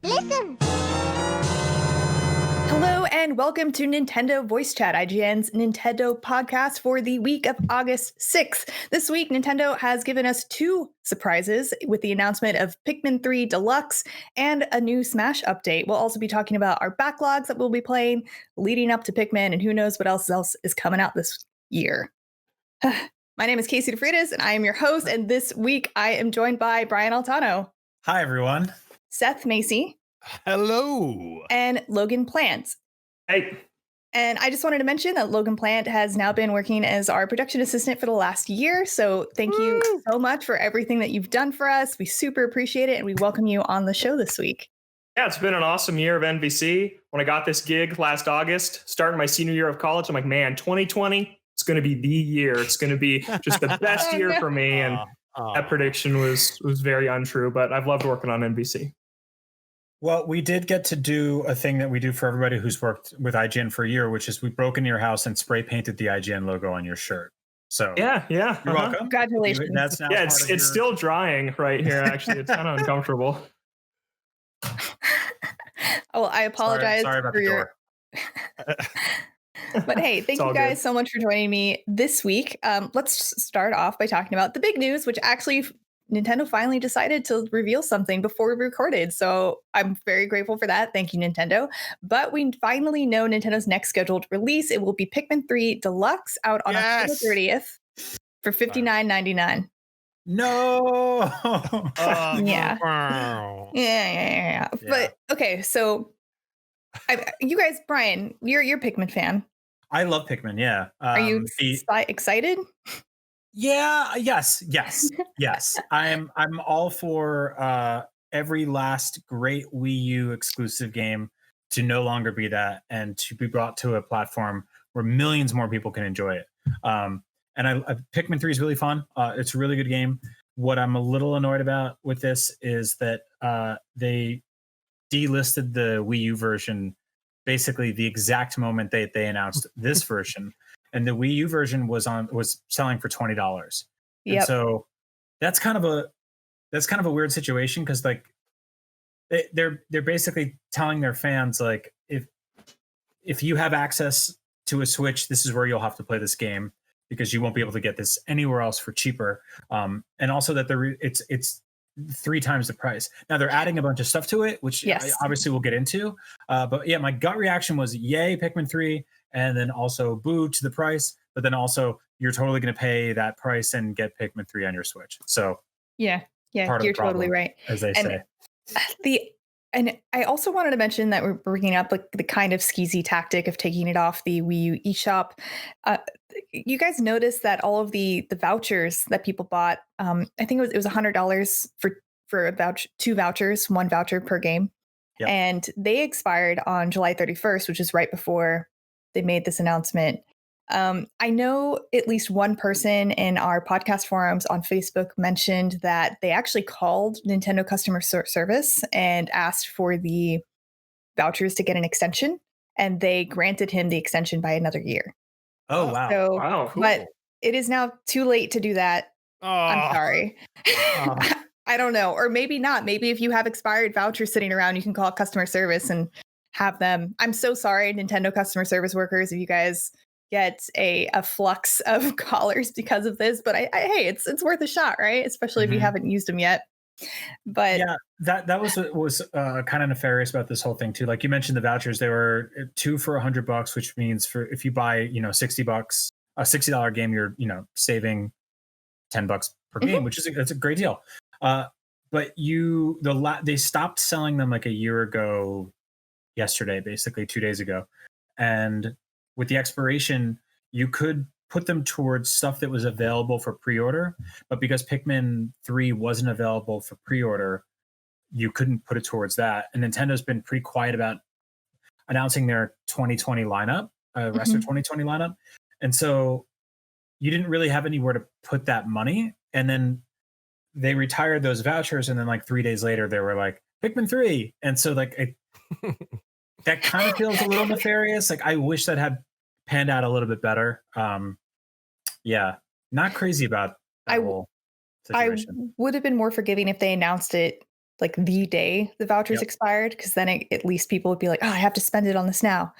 Listen! Hello and welcome to Nintendo Voice Chat, IGN's Nintendo podcast for the week of August 6th. This week, Nintendo has given us two surprises with the announcement of Pikmin 3 Deluxe and a new Smash update. We'll also be talking about our backlogs that we'll be playing leading up to Pikmin and who knows what else is coming out this year. My name is Casey DeFreitas and I am your host, and this week I am joined by Brian Altano. Hi, everyone. Seth Macy. Hello. And Logan Plant. Hey. And I just wanted to mention that Logan Plant has now been working as our production assistant for the last year. So thank you so much for everything that you've done for us. We super appreciate it. And we welcome you on the show this week. Yeah, it's been an awesome year of NVC. When I got this gig last August, starting my senior year of college, I'm like, man, 2020, it's going to be the year. It's going to be just the best year for me. And that prediction was very untrue, but I've loved working on NVC. Well, we did get to do a thing that we do for everybody who's worked with IGN for a year, which is we broke into your house and spray painted the IGN logo on your shirt. So yeah. You're welcome. Congratulations. That's now it's still drying right here. Actually, it's kind of uncomfortable. Oh, I apologize. Sorry about the door. But hey, thank you guys so much for joining me this week. Let's start off by talking about the big news, which actually Nintendo finally decided to reveal something before we recorded. So I'm very grateful for that. Thank you, Nintendo. But we finally know Nintendo's next scheduled release. It will be Pikmin 3 Deluxe out on October 30th for $59.99. No. Yeah. But okay, so you guys, Brian, you're a Pikmin fan. I love Pikmin. Yeah. Are you excited? Yeah. Yes. I'm all for every last great Wii U exclusive game to no longer be that and to be brought to a platform where millions more people can enjoy it. And Pikmin 3 is really fun. It's a really good game. What I'm a little annoyed about with this is that they delisted the Wii U version basically the exact moment they announced this version. And the Wii U version was selling for $20. Yep. And so that's kind of a weird situation because like they're basically telling their fans like if you have access to a Switch, this is where you'll have to play this game because you won't be able to get this anywhere else for cheaper. And also that it's 3 times the price. Now they're adding a bunch of stuff to it, which obviously we'll get into. But yeah, my gut reaction was yay, Pikmin 3. And then also boo to the price, but then also you're totally going to pay that price and get Pikmin 3 on your Switch. So yeah, you're totally right, as they say. And I also wanted to mention that we're bringing up like the kind of skeezy tactic of taking it off the Wii U eShop. You guys noticed that all of the vouchers that people bought, I think it was $100 for about 2 vouchers, 1 voucher per game. Yep. And they expired on July 31st, which is right before they made this announcement. I know at least one person in our podcast forums on Facebook mentioned that they actually called Nintendo customer service and asked for the vouchers to get an extension, and they granted him the extension by another year. Oh, wow. So, wow, cool. But it is now too late to do that. I'm sorry. I don't know. Or maybe not. Maybe if you have expired vouchers sitting around, you can call customer service and have them. I'm so sorry, Nintendo customer service workers, if you guys get a flux of callers because of this, but hey, it's worth a shot, right? Especially if you haven't used them yet. But yeah, that was kind of nefarious about this whole thing too. Like you mentioned, the vouchers, they were 2 for $100, which means for if you buy $60, a $60 game, you're saving $10 per game, which is it's a great deal. But they stopped selling them like a year ago. Yesterday, basically 2 days ago. And with the expiration, you could put them towards stuff that was available for pre-order, but because Pikmin 3 wasn't available for pre-order, you couldn't put it towards that. And Nintendo's been pretty quiet about announcing their 2020 lineup, rest of 2020 lineup. And so you didn't really have anywhere to put that money. And then they retired those vouchers. And then like 3 days later, they were like, Pikmin 3. And so like that kind of feels a little nefarious. Like I wish that had panned out a little bit better. Yeah, not crazy about that whole situation. I would have been more forgiving if they announced it like the day the vouchers expired, because then at least people would be like, oh, I have to spend it on this now.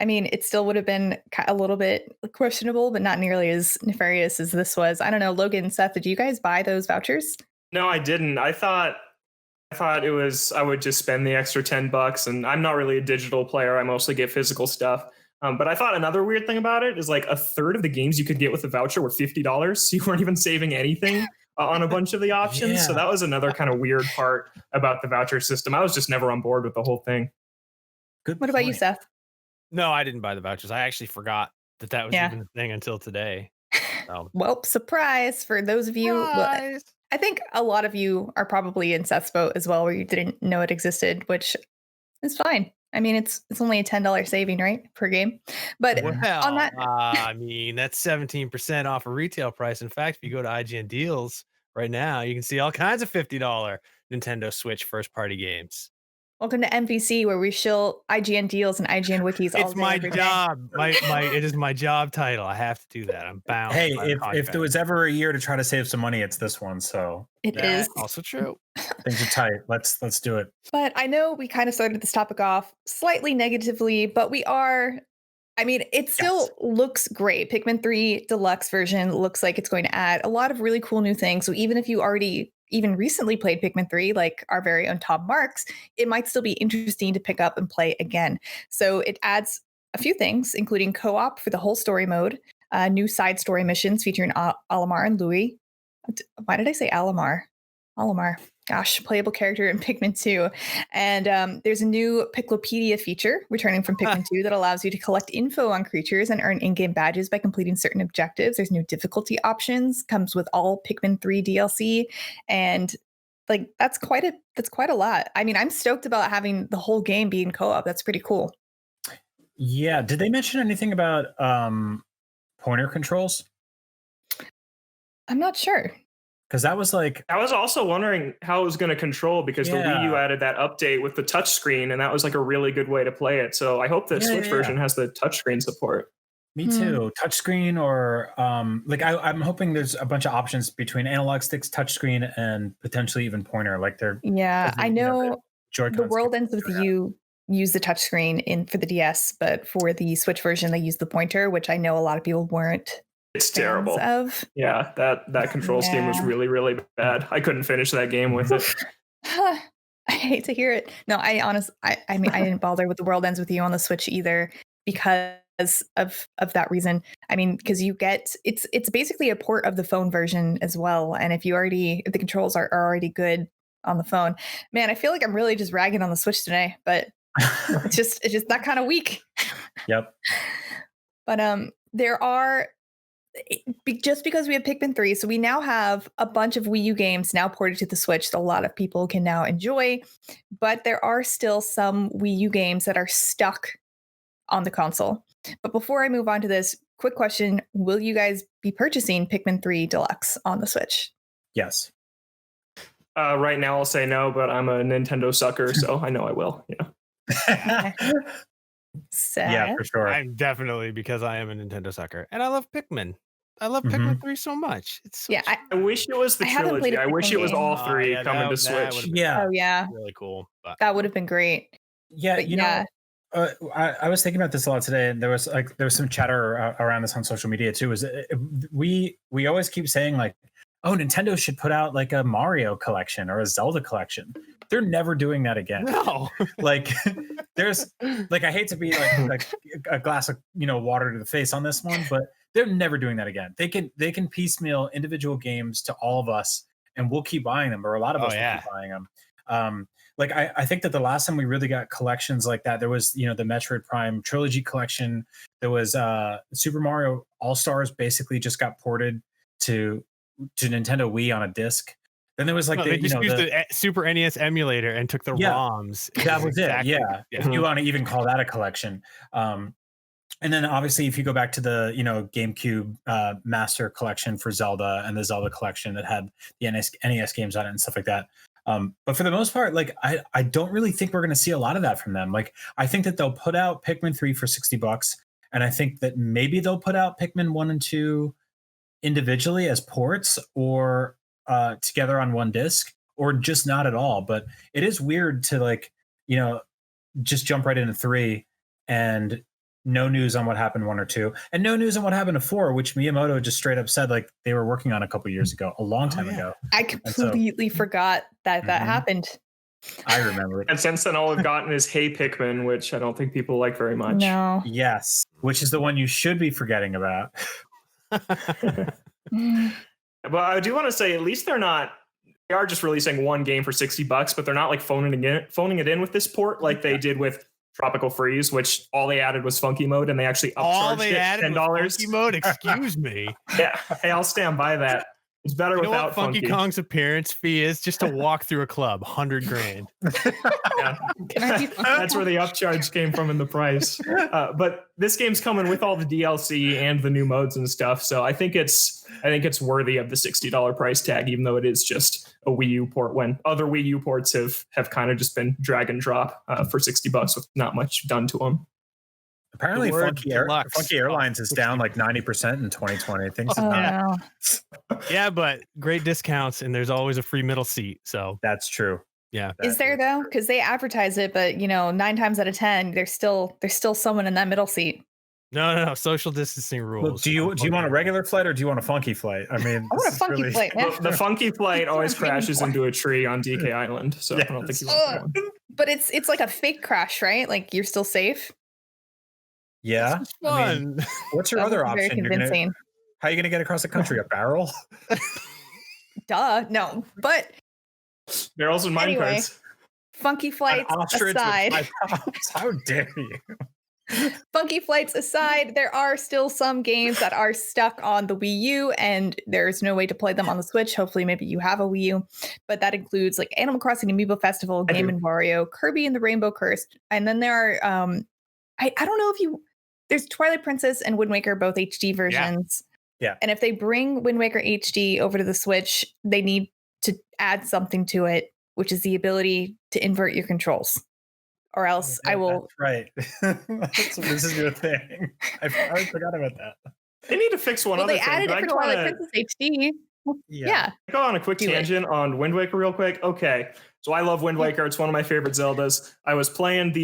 I mean, it still would have been a little bit questionable, but not nearly as nefarious as this was. I don't know, Logan and Seth, did you guys buy those vouchers? No, I didn't. I thought it was I would just spend the extra $10, and I'm not really a digital player. I mostly get physical stuff. But I thought another weird thing about it is like a third of the games you could get with a voucher were $50. So you weren't even saving anything on a bunch of the options. Yeah. So that was another kind of weird part about the voucher system. I was just never on board with the whole thing. Good. What about you, Seth? No, I didn't buy the vouchers. I actually forgot that was even a thing until today. So. Well, surprise for those of you. Well, I think a lot of you are probably in Seth's boat as well, where you didn't know it existed, which is fine. I mean, it's only a $10 saving, right, per game. But on that, I mean, that's 17% off a retail price. In fact, if you go to IGN Deals right now, you can see all kinds of $50 Nintendo Switch first-party games. welcome to NVC, where we shill IGN Deals and IGN Wikis all It's day, my every day. job. It is my job title. I have to do that. I'm bound. Hey, if there was ever a year to try to save some money, it's this one. So it is also true. Things are tight. Let's do it. But I know we kind of started this topic off slightly negatively, but we are. I mean, it still looks great. Pikmin 3 Deluxe version looks like it's going to add a lot of really cool new things. So even if you already even recently played Pikmin 3, like our very own Tom Marks, it might still be interesting to pick up and play again. So it adds a few things, including co-op for the whole story mode, new side story missions featuring Alamar and Louis. Why did I say Alamar? Alamar. Gosh, playable character in Pikmin 2. And there's a new Piclopedia feature returning from Pikmin 2 that allows you to collect info on creatures and earn in-game badges by completing certain objectives. There's new difficulty options, comes with all Pikmin 3 DLC. And like that's quite a lot. I mean, I'm stoked about having the whole game being co-op. That's pretty cool. Yeah. Did they mention anything about pointer controls? I'm not sure. Because that was like, I was also wondering how it was going to control, because the Wii U added that update with the touchscreen, and that was like a really good way to play it. So I hope the Switch version has the touchscreen support. Me too. Touchscreen, or like I'm hoping there's a bunch of options between analog sticks, touchscreen, and potentially even pointer. Like they're I know the World Ends With You use the touchscreen for the DS, but for the Switch version they use the pointer, which I know a lot of people weren't. It's terrible. Yeah, that control scheme was really, really bad. I couldn't finish that game with it. I hate to hear it. No, I mean, I didn't bother with The World Ends With You on the Switch either because of that reason. I mean, because you get it's basically a port of the phone version as well. And if the controls are already good on the phone, man, I feel like I'm really just ragging on the Switch today, but it's just that kind of weak. Yep. But there are. Just because we have Pikmin 3, so we now have a bunch of Wii U games now ported to the Switch that a lot of people can now enjoy, but there are still some Wii U games that are stuck on the console. But before I move on to this, quick question, will you guys be purchasing Pikmin 3 Deluxe on the Switch? Yes. Right now I'll say no, but I'm a Nintendo sucker, so I know I will. Yeah. Yeah, for sure. I'm definitely, because I am a Nintendo sucker and I love Pikmin. I love Pikmin 3 so much. It's so I wish it was the trilogy. I wish it was all three coming to Switch. Really cool. But that would have been great. Yeah, you know, I was thinking about this a lot today, and there was some chatter around this on social media too. We always keep saying like, oh, Nintendo should put out like a Mario collection or a Zelda collection. They're never doing that again. No. Like there's like, I hate to be like a glass of water to the face on this one, but they're never doing that again. They can piecemeal individual games to all of us, and we'll keep buying them, or a lot of us will keep buying them. Like I think that the last time we really got collections like that, there was the Metroid Prime Trilogy collection. There was Super Mario All-Stars basically just got ported to Nintendo Wii on a disc. Then there was like they just used the Super NES emulator and took the ROMs. That was it. Yeah. If you want to even call that a collection. And then obviously if you go back to the GameCube Master Collection for Zelda, and the Zelda collection that had the NES games on it and stuff like that. But for the most part, like I don't really think we're going to see a lot of that from them. Like I think that they'll put out Pikmin 3 for $60, and I think that maybe they'll put out Pikmin 1 and 2 individually as ports, or together on one disc, or just not at all. But it is weird to like, just jump right into 3 and no news on what happened 1 or 2, and no news on what happened to 4, which Miyamoto just straight up said like they were working on a couple years ago, a long time ago. I completely forgot that happened. I remember it. And since then, all we've gotten is Hey Pikmin, which I don't think people like very much. No. Yes, which is the one you should be forgetting about. But I do want to say, at least they are just releasing one game for $60, but they're not like phoning it in with this port like they did with Tropical Freeze, which all they added was Funky Mode, and they actually upcharged it $10. Funky Mode, excuse me. Yeah, hey, I'll stand by that. It's better without what Funky Kong's appearance fee is just to walk through a club, $100,000. Yeah. That's where the upcharge came from in the price. But this game's coming with all the DLC and the new modes and stuff, so I think it's worthy of the $60 price tag, even though it is just a Wii U port. When other Wii U ports have kind of just been drag and drop for $60 with not much done to them. Apparently, Funky Airlines is down like 90% in 2020. Things yeah, but great discounts, and there's always a free middle seat. So that's true. Yeah, is there though? Because they advertise it, but 9 times out of 10, there's still someone in that middle seat. No, social distancing rules. Well, do you want a regular flight or do you want a funky flight? I mean, I want a funky flight. Man. The funky flight always crashes into a tree on DK Island, so I don't think you want that one. But it's like a fake crash, right? Like you're still safe. Yeah, fun. I mean, what's your other option? How are you gonna get across the country? A barrel? Duh, no. But barrels and minecarts. Funky flights aside. How dare you? Funky flights aside, there are still some games that are stuck on the Wii U, and there's no way to play them on the Switch. Hopefully, maybe you have a Wii U, but that includes like Animal Crossing Amiibo Festival, Game & Wario, Kirby and the Rainbow Curse, and then there are I don't know if there's Twilight Princess and Wind Waker, both HD versions. Yeah. And if they bring Wind Waker HD over to the Switch, they need to add something to it, which is the ability to invert your controls. Or else I will. That's right. This is your thing. I forgot about that. They need to fix one other thing. They added it for Twilight Princess HD. Yeah. Go on a quick tangent on Wind Waker real quick. Okay. So I love Wind Waker. It's one of my favorite Zeldas. I was playing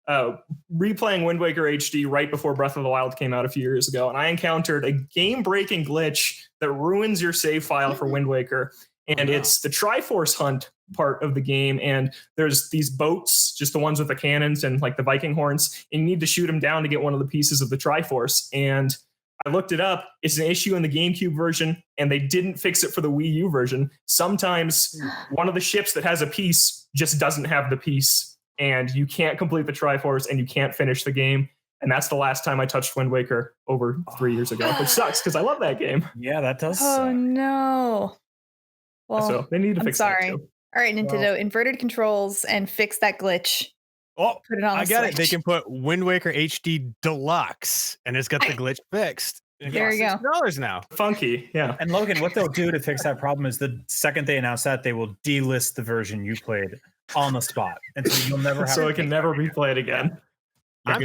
replaying Wind Waker HD right before Breath of the Wild came out a few years ago, and I encountered a game-breaking glitch that ruins your save file for Wind Waker, and it's the Triforce Hunt part of the game, and there's these boats, just the ones with the cannons and like the Viking horns, and you need to shoot them down to get one of the pieces of the Triforce, and I looked it up. It's an issue in the GameCube version, and they didn't fix it for the Wii U version. Sometimes one of the ships that has a piece just doesn't have the piece, and you can't complete the Triforce, and you can't finish the game. And that's the last time I touched Wind Waker over 3 years ago, which sucks because I love that game. Yeah, that does. Oh, no. Well, so they need to fix that too. All right, Nintendo, inverted controls and fix that glitch. Oh, put it on I got it. They can put Wind Waker HD Deluxe, and it's got the glitch fixed. There you go. $6 now. Funky, yeah. And Logan, what they'll do to fix that problem is the second they announce that, they will delist the version you played on the spot, and so you'll never have. So it can never be played again. I'm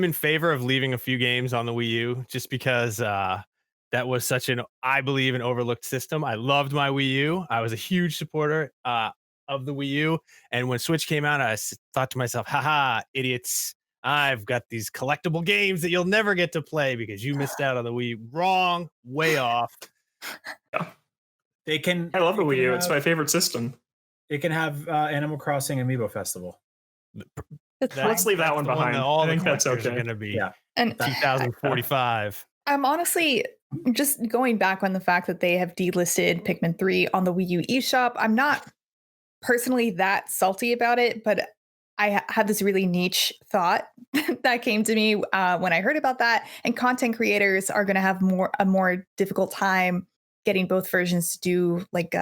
in favor of leaving a few games on the Wii U just because that was such I believe, an overlooked system. I loved my Wii U. I was a huge supporter of the Wii U, and when Switch came out, I thought to myself, "Haha, idiots! I've got these collectible games that you'll never get to play because you missed out on the Wii." Wrong, way off. They can. I love the Wii U. It's my favorite system. It can have Animal Crossing Amiibo Festival. Let's leave that one behind. I think that's okay. Going to be and 2045. I'm honestly just going back on the fact that they have delisted Pikmin 3 on the Wii U eShop. I'm not personally that salty about it, but I had this really niche thought that came to me when I heard about that. And content creators are going to have a more difficult time getting both versions to do like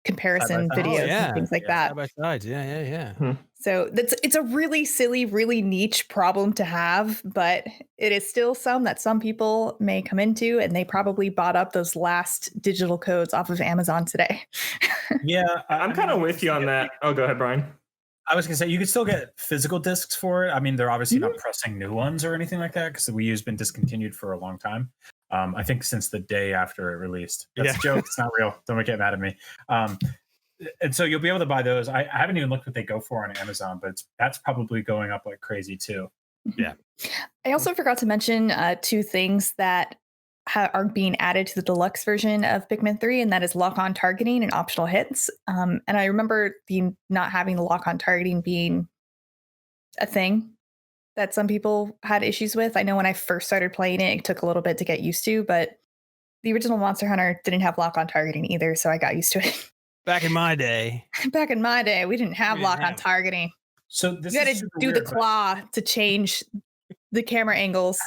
comparison videos and things like that. Side by sides. Yeah. So it's a really silly, really niche problem to have, but it is still that some people may come into, and they probably bought up those last digital codes off of Amazon today. Yeah, I'm kind of with you on that. Oh, go ahead, Brian. I was gonna say you could still get physical discs for it. I mean, they're obviously not pressing new ones or anything like that because the Wii U's been discontinued for a long time. I think since the day after it released. That's a joke. It's not real. Don't get mad at me. And so you'll be able to buy those. I haven't even looked what they go for on Amazon, but that's probably going up like crazy too. Yeah. I also forgot to mention two things that are being added to the deluxe version of Pikmin 3, and that is lock-on targeting and optional hits. And I remember not having the lock-on targeting being a thing that some people had issues with. I know when I first started playing it, it took a little bit to get used to, but the original Monster Hunter didn't have lock-on targeting either, so I got used to it. Back in my day, we didn't have lock-on targeting. So this you got to do the claw to change the camera angles.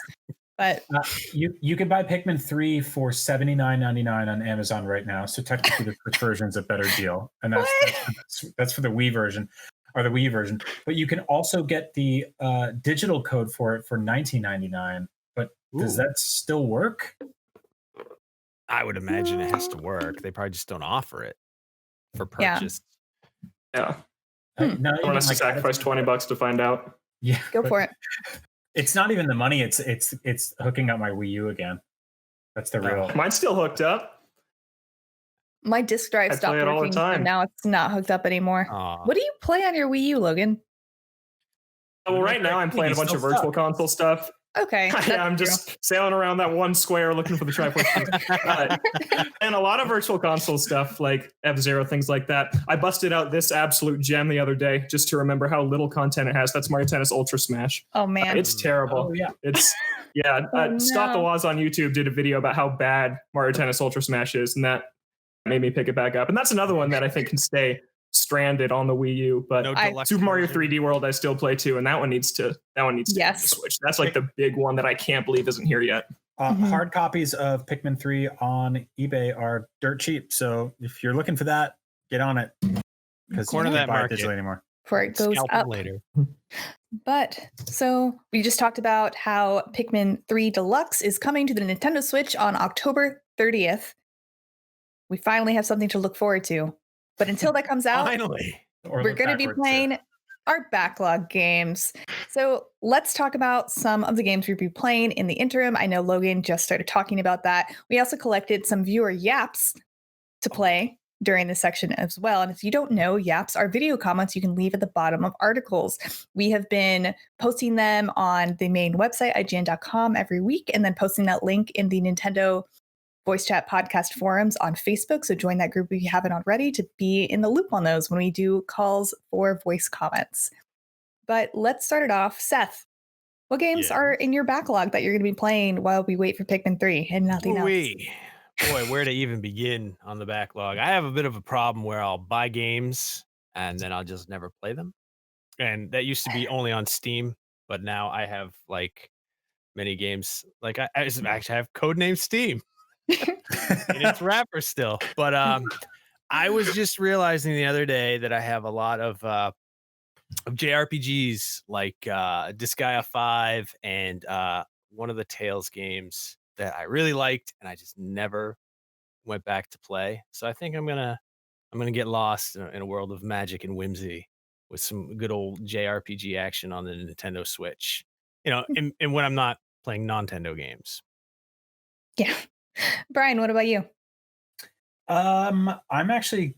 But you can buy Pikmin 3 for $79.99 on Amazon right now. So technically the first version's a better deal. And that's for the Wii version or the Wii version. But you can also get the digital code for it for $19.99. But does that still work? I would imagine it has to work. They probably just don't offer it for purchase. Yeah. I want us to sacrifice $20 to find out. Yeah. Go for it. It's not even the money. It's hooking up my Wii U again. That's the real. Mine's still hooked up. My disc drive stopped working, so now it's not hooked up anymore. What do you play on your Wii U, Logan? Well, right now I'm playing a bunch of virtual console stuff. Okay. I'm just sailing around that one square looking for the Triforce. And a lot of virtual console stuff like F-Zero, things like that. I busted out this absolute gem the other day just to remember how little content it has. That's Mario Tennis Ultra Smash. Oh, man. It's terrible. Oh, yeah. It's, Scott the Waz on YouTube did a video about how bad Mario Tennis Ultra Smash is, and that made me pick it back up. And that's another one that I think can stay stranded on the Wii U, but Super Mario 3D World I still play too, and that one needs to get the Switch. That's like the big one that I can't believe isn't here yet. Hard copies of Pikmin 3 on eBay are dirt cheap, so if you're looking for that, get on it because you can't buy it digitally anymore. Before it goes up later. But so we just talked about how Pikmin 3 Deluxe is coming to the Nintendo Switch on October 30th. We finally have something to look forward to. But until that comes out, we're going to be playing our backlog games. So let's talk about some of the games we'll be playing in the interim. I know Logan just started talking about that. We also collected some viewer yaps to play during this section as well. And if you don't know, yaps are video comments you can leave at the bottom of articles. We have been posting them on the main website, IGN.com, every week, and then posting that link in the Nintendo Voice Chat Podcast forums on Facebook. So join that group if you haven't already to be in the loop on those when we do calls for voice comments. But let's start it off. Seth, what games are in your backlog that you're going to be playing while we wait for Pikmin 3 and nothing else? Boy, where to even begin on the backlog? I have a bit of a problem where I'll buy games and then I'll just never play them. And that used to be only on Steam, but now I have like many games. Like I actually have Codename Steam. And it's rapper still, but I was just realizing the other day that I have a lot of JRPGs like Disgaea 5 and one of the Tales games that I really liked and I just never went back to play. So I think I'm gonna get lost in a world of magic and whimsy with some good old JRPG action on the Nintendo Switch, and when I'm not playing Nintendo games. Yeah. Brian, what about you? I'm actually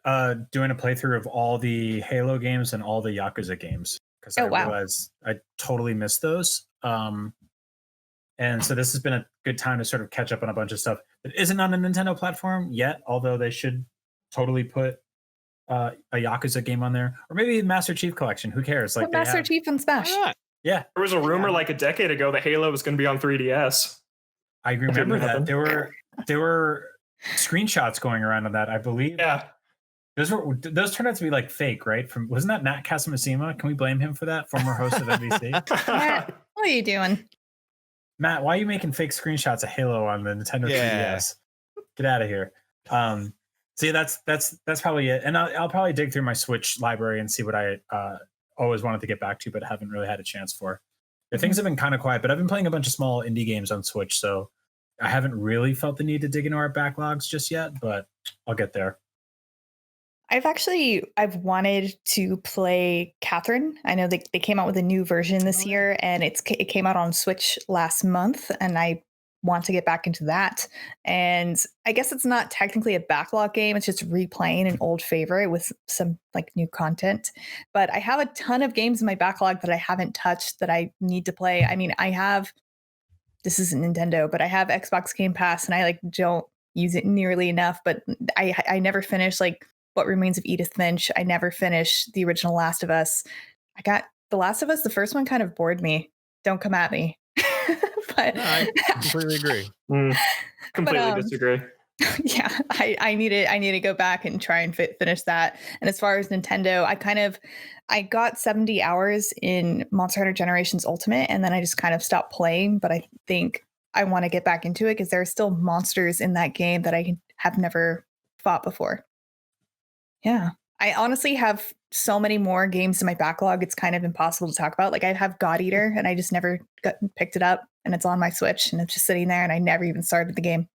doing a playthrough of all the Halo games and all the Yakuza games because I realized I totally missed those. And so this has been a good time to sort of catch up on a bunch of stuff that isn't on a Nintendo platform yet, although they should totally put a Yakuza game on there, or maybe Master Chief Collection. Who cares? Like Master Chief and Smash. Yeah, there was a rumor like a decade ago that Halo was going to be on 3DS. I remember that there were screenshots going around on that, I believe. Yeah, those turned out to be like fake, right? Wasn't that Matt Casamassima? Can we blame him for that? Former host of NVC. Matt, what are you doing? Matt, why are you making fake screenshots of Halo on the Nintendo 3DS? Get out of here. So yeah, that's probably it. And I'll probably dig through my Switch library and see what I always wanted to get back to, but haven't really had a chance for. Things have been kind of quiet, but I've been playing a bunch of small indie games on Switch, so I haven't really felt the need to dig into our backlogs just yet, but I'll get there. I've wanted to play Catherine. I know they came out with a new version this year, and it came out on Switch last month, and I want to get back into that. And I guess it's not technically a backlog game. It's just replaying an old favorite with some like new content. But I have a ton of games in my backlog that I haven't touched that I need to play. I mean, this isn't Nintendo, but I have Xbox Game Pass and I like don't use it nearly enough. But I never finished like What Remains of Edith Finch. I never finished the original Last of Us. I got The Last of Us, the first one kind of bored me. Don't come at me. But no, I completely agree. Completely disagree. Yeah, I need to go back and try and finish that. And as far as Nintendo, I got 70 hours in Monster Hunter Generations Ultimate, and then I just kind of stopped playing. But I think I want to get back into it because there are still monsters in that game that I have never fought before. Yeah, I honestly have so many more games in my backlog. It's kind of impossible to talk about. Like I have God Eater, and I just never picked it up, and it's on my Switch, and it's just sitting there, and I never even started the game.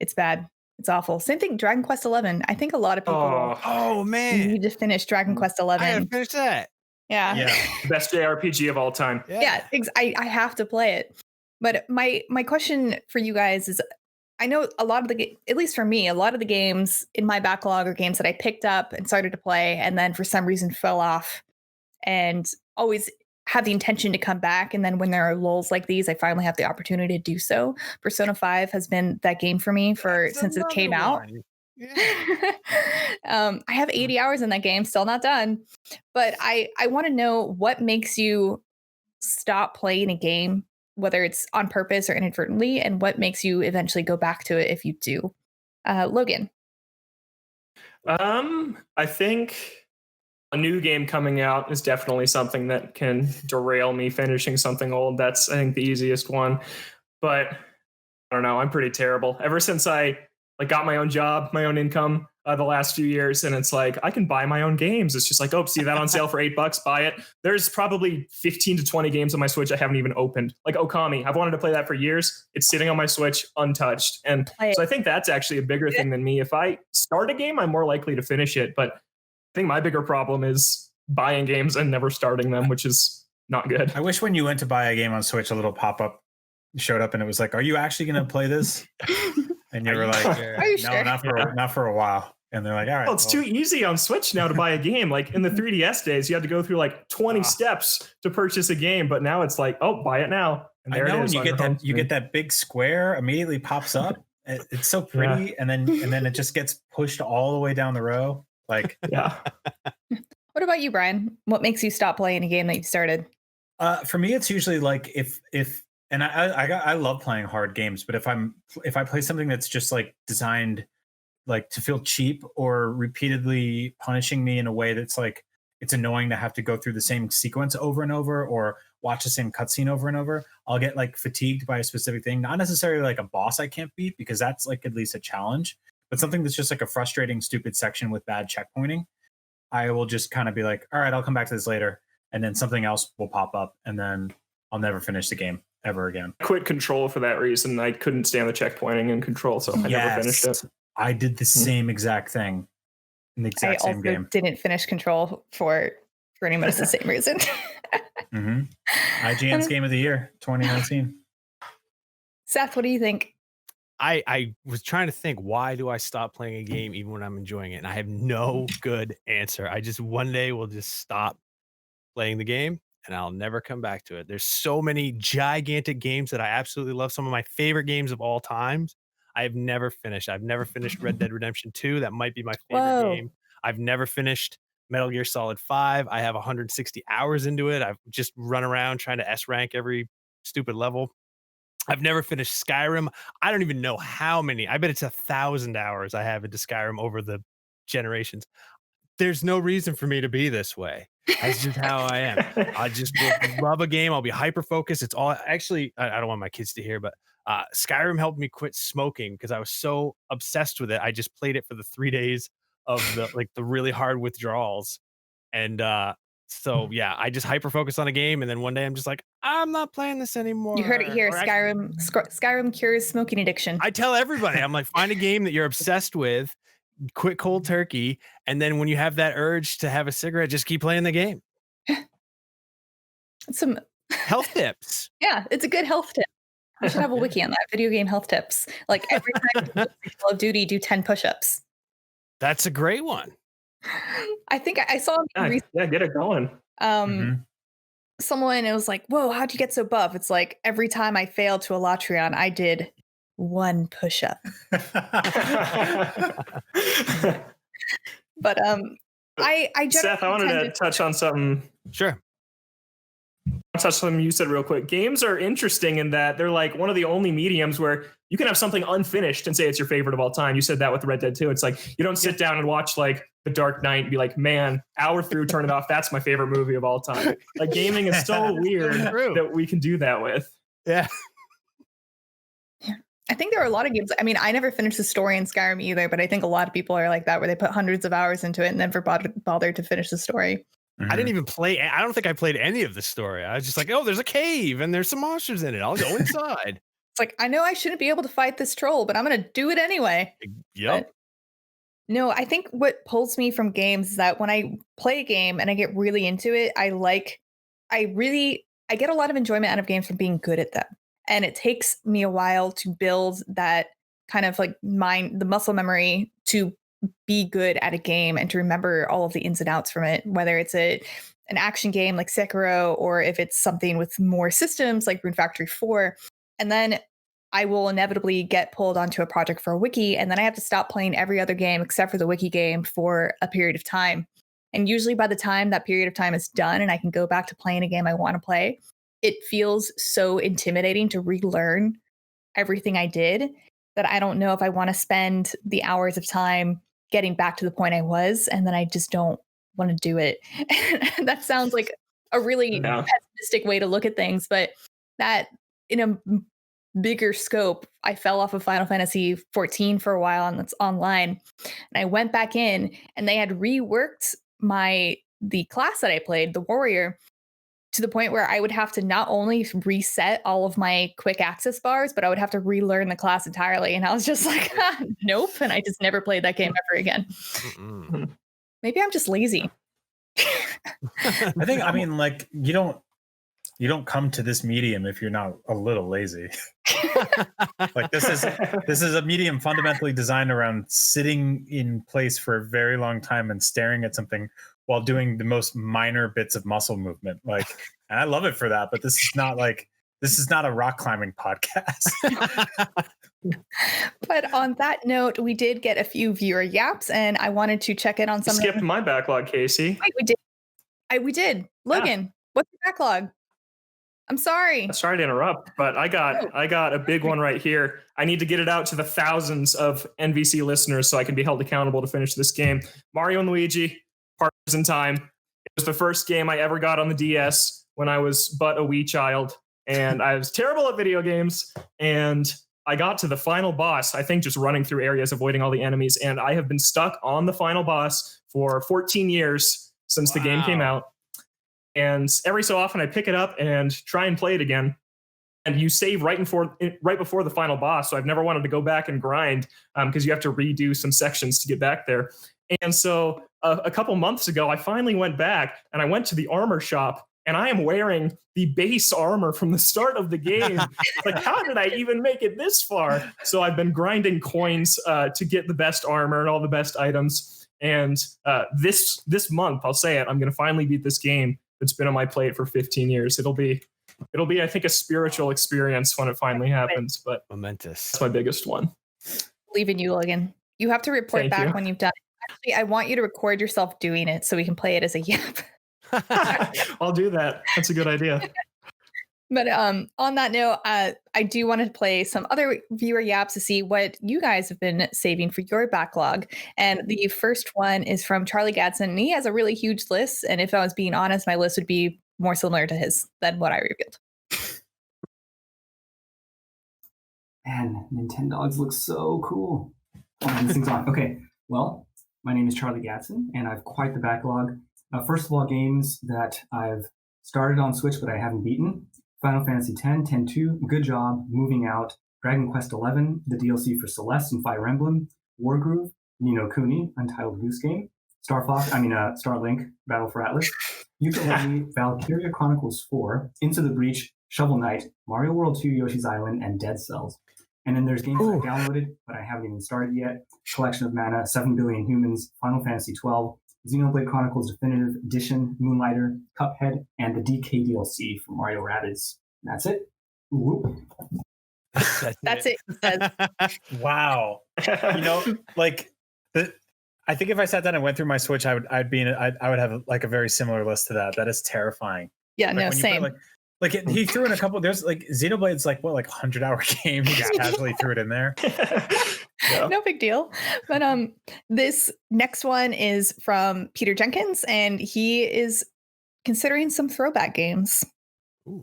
It's bad. It's awful. Same thing, Dragon Quest 11. I think a lot of people man, need to finish Dragon Quest 11. I gotta finish that. Yeah. Best JRPG of all time. Yeah, I have to play it. But my question for you guys is, I know a lot of at least for me, a lot of the games in my backlog are games that I picked up and started to play and then for some reason fell off and always have the intention to come back. And then when there are lulls like these, I finally have the opportunity to do so. Persona 5 has been that game for me since it came out. Yeah. I have 80 hours in that game, still not done. But I want to know what makes you stop playing a game, whether it's on purpose or inadvertently, and what makes you eventually go back to it if you do. Logan. I think a new game coming out is definitely something that can derail me finishing something old. That's, I think, the easiest one. But I don't know. I'm pretty terrible. Ever since I got my own job, my own income the last few years, and it's like I can buy my own games. It's just like, oh, see that on sale for $8, buy it. There's probably 15 to 20 games on my Switch I haven't even opened. Like Okami, I've wanted to play that for years. It's sitting on my Switch untouched. And so I think that's actually a bigger thing than me. If I start a game, I'm more likely to finish it. But I think my bigger problem is buying games and never starting them, which is not good. I wish when you went to buy a game on Switch, a little pop-up showed up and it was like, are you actually going to play this? And you were like, no, sure? not for a while. And they're like, all right. Well, it's too easy on Switch now to buy a game. Like in the 3DS days, you had to go through like 20 steps to purchase a game. But now it's like, oh, buy it now. And there it is. You get that big square immediately pops up. It's so pretty. Yeah. And then it just gets pushed all the way down the row. Like, yeah. What about you, Brian? What makes you stop playing a game that you started? For me, it's usually like if and I love playing hard games, but if I play something that's just like designed like to feel cheap or repeatedly punishing me in a way that's like it's annoying to have to go through the same sequence over and over or watch the same cutscene over and over, I'll get like fatigued by a specific thing. Not necessarily like a boss I can't beat, because that's like at least a challenge, but something that's just like a frustrating, stupid section with bad checkpointing. I will just kind of be like, all right, I'll come back to this later. And then something else will pop up and then I'll never finish the game ever again. I quit Control for that reason. I couldn't stand the checkpointing in Control, so I never finished it. I did the same exact thing in the exact same game. I also didn't finish Control for pretty much the same reason. IGN's Game of the Year 2019. Seth, what do you think? I was trying to think, why do I stop playing a game even when I'm enjoying it? And I have no good answer. I just one day will just stop playing the game and I'll never come back to it. There's so many gigantic games that I absolutely love. Some of my favorite games of all times. I have never finished. I've never finished Red Dead Redemption 2. That might be my favorite game. I've never finished Metal Gear Solid 5. I have 160 hours into it. I've just run around trying to S rank every stupid level. I've never finished Skyrim. I don't even know how many. I bet it's 1,000 hours I have into Skyrim over the generations. There's no reason for me to be this way. That's just how I am. I just love a game. I'll be hyper focused. It's all actually, I don't want my kids to hear, but Skyrim helped me quit smoking because I was so obsessed with it. I just played it for the 3 days of the really hard withdrawals. And so yeah, I just hyper focus on a game, and then one day I'm just like, I'm not playing this anymore. You heard it here. Skyrim cures smoking addiction. I tell everybody, I'm like, find a game that you're obsessed with, quit cold turkey, and then when you have that urge to have a cigarette, just keep playing the game. Some health tips. Yeah, it's a good health tip. We should have a wiki on that. Video game health tips. Like every time you play Call of Duty, do 10 push-ups. That's a great one. I think I saw yeah, get it going. Someone, it was like, whoa, how'd you get so buff? It's like every time I failed to a Latreon, I did 1 push-up. But I Seth, I wanted to touch on something. Sure. I'll touch something you said real quick. Games are interesting in that they're like one of the only mediums where you can have something unfinished and say it's your favorite of all time. You said that with Red Dead 2. It's like you don't sit down and watch like The Dark Knight and be like, man, hour through, turn it off. That's my favorite movie of all time. Like gaming is so weird that we can do that with. Yeah. I think there are a lot of games. I mean, I never finished the story in Skyrim either, but I think a lot of people are like that, where they put hundreds of hours into it and never bothered to finish the story. I didn't even play. I don't think I played any of the story. I was just like, oh, there's a cave and there's some monsters in it. I'll go inside. It's like, I know I shouldn't be able to fight this troll, but I'm going to do it anyway. Yep. But no, I think what pulls me from games is that when I play a game and I get really into it, I get a lot of enjoyment out of games from being good at them. And it takes me a while to build that kind of like the muscle memory to be good at a game and to remember all of the ins and outs from it, whether it's an action game like Sekiro, or if it's something with more systems like Rune Factory 4. And then I will inevitably get pulled onto a project for a wiki, and then I have to stop playing every other game except for the wiki game for a period of time. And usually by the time that period of time is done and I can go back to playing a game I want to play, it feels so intimidating to relearn everything I did that I don't know if I want to spend the hours of time getting back to the point I was, and then I just don't want to do it. That sounds like a really pessimistic way to look at things, but that in a bigger scope, I fell off of Final Fantasy 14 for a while, and that's online. And I went back in, and they had reworked the class that I played, the warrior, to the point where I would have to not only reset all of my quick access bars, but I would have to relearn the class entirely. And I was just like, nope. And I just never played that game ever again. Maybe I'm just lazy. I mean, like you don't come to this medium if you're not a little lazy. Like this is a medium fundamentally designed around sitting in place for a very long time and staring at something while doing the most minor bits of muscle movement. Like, and I love it for that, but this is not a rock climbing podcast. But on that note, we did get a few viewer yaps, and I wanted to check in on some. Skipped my backlog, Casey. Wait, we did. Logan, what's your backlog? I'm sorry. Sorry to interrupt, but I got a big one right here. I need to get it out to the thousands of NVC listeners so I can be held accountable to finish this game. Mario and Luigi, Partners in Time. It was the first game I ever got on the DS when I was but a wee child, and I was terrible at video games. And I got to the final boss, I think just running through areas, avoiding all the enemies, and I have been stuck on the final boss for 14 years since the game came out. And every so often I pick it up and try and play it again. And you save right before the final boss. So I've never wanted to go back and grind because you have to redo some sections to get back there. And so a couple months ago, I finally went back and I went to the armor shop, and I am wearing the base armor from the start of the game. Like, how did I even make it this far? So I've been grinding coins to get the best armor and all the best items. And this month, I'll say it, I'm going to finally beat this game that's been on my plate for 15 years. It'll be, I think, a spiritual experience when it finally happens. But momentous. That's my biggest one. Believe in you, Logan. You have to report back when you've done it. Actually, I want you to record yourself doing it so we can play it as a yap. I'll do that. That's a good idea. But on that note, I do want to play some other viewer yaps to see what you guys have been saving for your backlog. And the first one is from Charlie Gadsden. And he has a really huge list. And if I was being honest, my list would be more similar to his than what I revealed. Man, Nintendogs look so cool. Oh, this thing's on. Okay, well, my name is Charlie Gadsden, and I've quite the backlog. First of all, games that I've started on Switch but I haven't beaten. Final Fantasy X, 10-2, Good Job, Moving Out, Dragon Quest XI, the DLC for Celeste and Fire Emblem, Wargroove, Ni no Kuni, Untitled Goose Game, Starlink, Battle for Atlas, Ukulele, Valkyria Chronicles 4, Into the Breach, Shovel Knight, Mario World 2, Yoshi's Island, and Dead Cells. And then there's games that I downloaded, but I haven't even started yet. Collection of Mana, 7 Billion Humans, Final Fantasy 12, Xenoblade Chronicles Definitive Edition, Moonlighter, Cuphead, and the DK DLC for Mario Rabbids. And that's it. Whoop. That's it. Wow. I think if I sat down and went through my Switch, I would have like a very similar list to that. That is terrifying. Yeah, no, same. He threw in a couple. There's like Xenoblade's like 100-hour game. He just casually threw it in there. Yeah. No big deal. But this next one is from Peter Jenkins, and he is considering some throwback games. Ooh.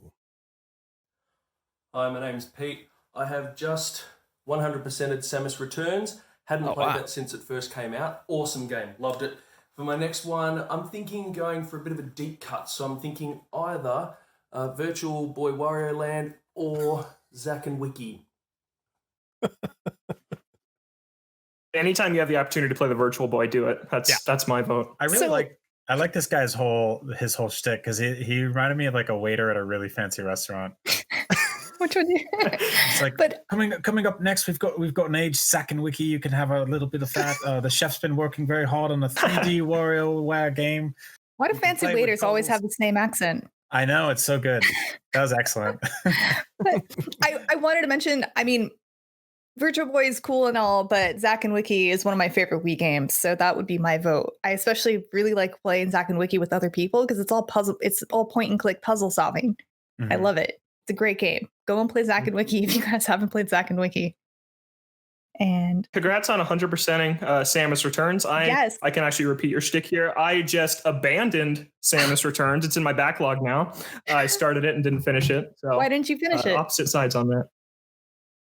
Hi, my name's Pete. I have just 100%ed Samus Returns. Hadn't played that since it first came out. Awesome game. Loved it. For my next one, I'm thinking going for a bit of a deep cut. So I'm thinking either Virtual Boy Wario Land or Zack and Wiki. Anytime you have the opportunity to play the Virtual Boy, do it. That's my vote. I like this guy's whole shtick because he reminded me of like a waiter at a really fancy restaurant. Which one? It's like, but coming up next, we've got an aged Zack and Wiki. You can have a little bit of that. The chef's been working very hard on a 3D WarioWare game. Why do fancy waiters always have the same accent? I know, it's so good. That was excellent. But I wanted to mention, I mean, Virtual Boy is cool and all, but Zack and Wiki is one of my favorite Wii games, so that would be my vote. I especially really like playing Zack and Wiki with other people because it's all point and click puzzle solving. Mm-hmm. I love it. It's a great game. Go and play Zack and Wiki if you guys haven't played Zack and Wiki. And congrats on 100%ing Samus Returns. I can actually repeat your shtick here. I just abandoned Samus Returns. It's in my backlog now. I started it and didn't finish it. So why didn't you finish it? Opposite sides on that.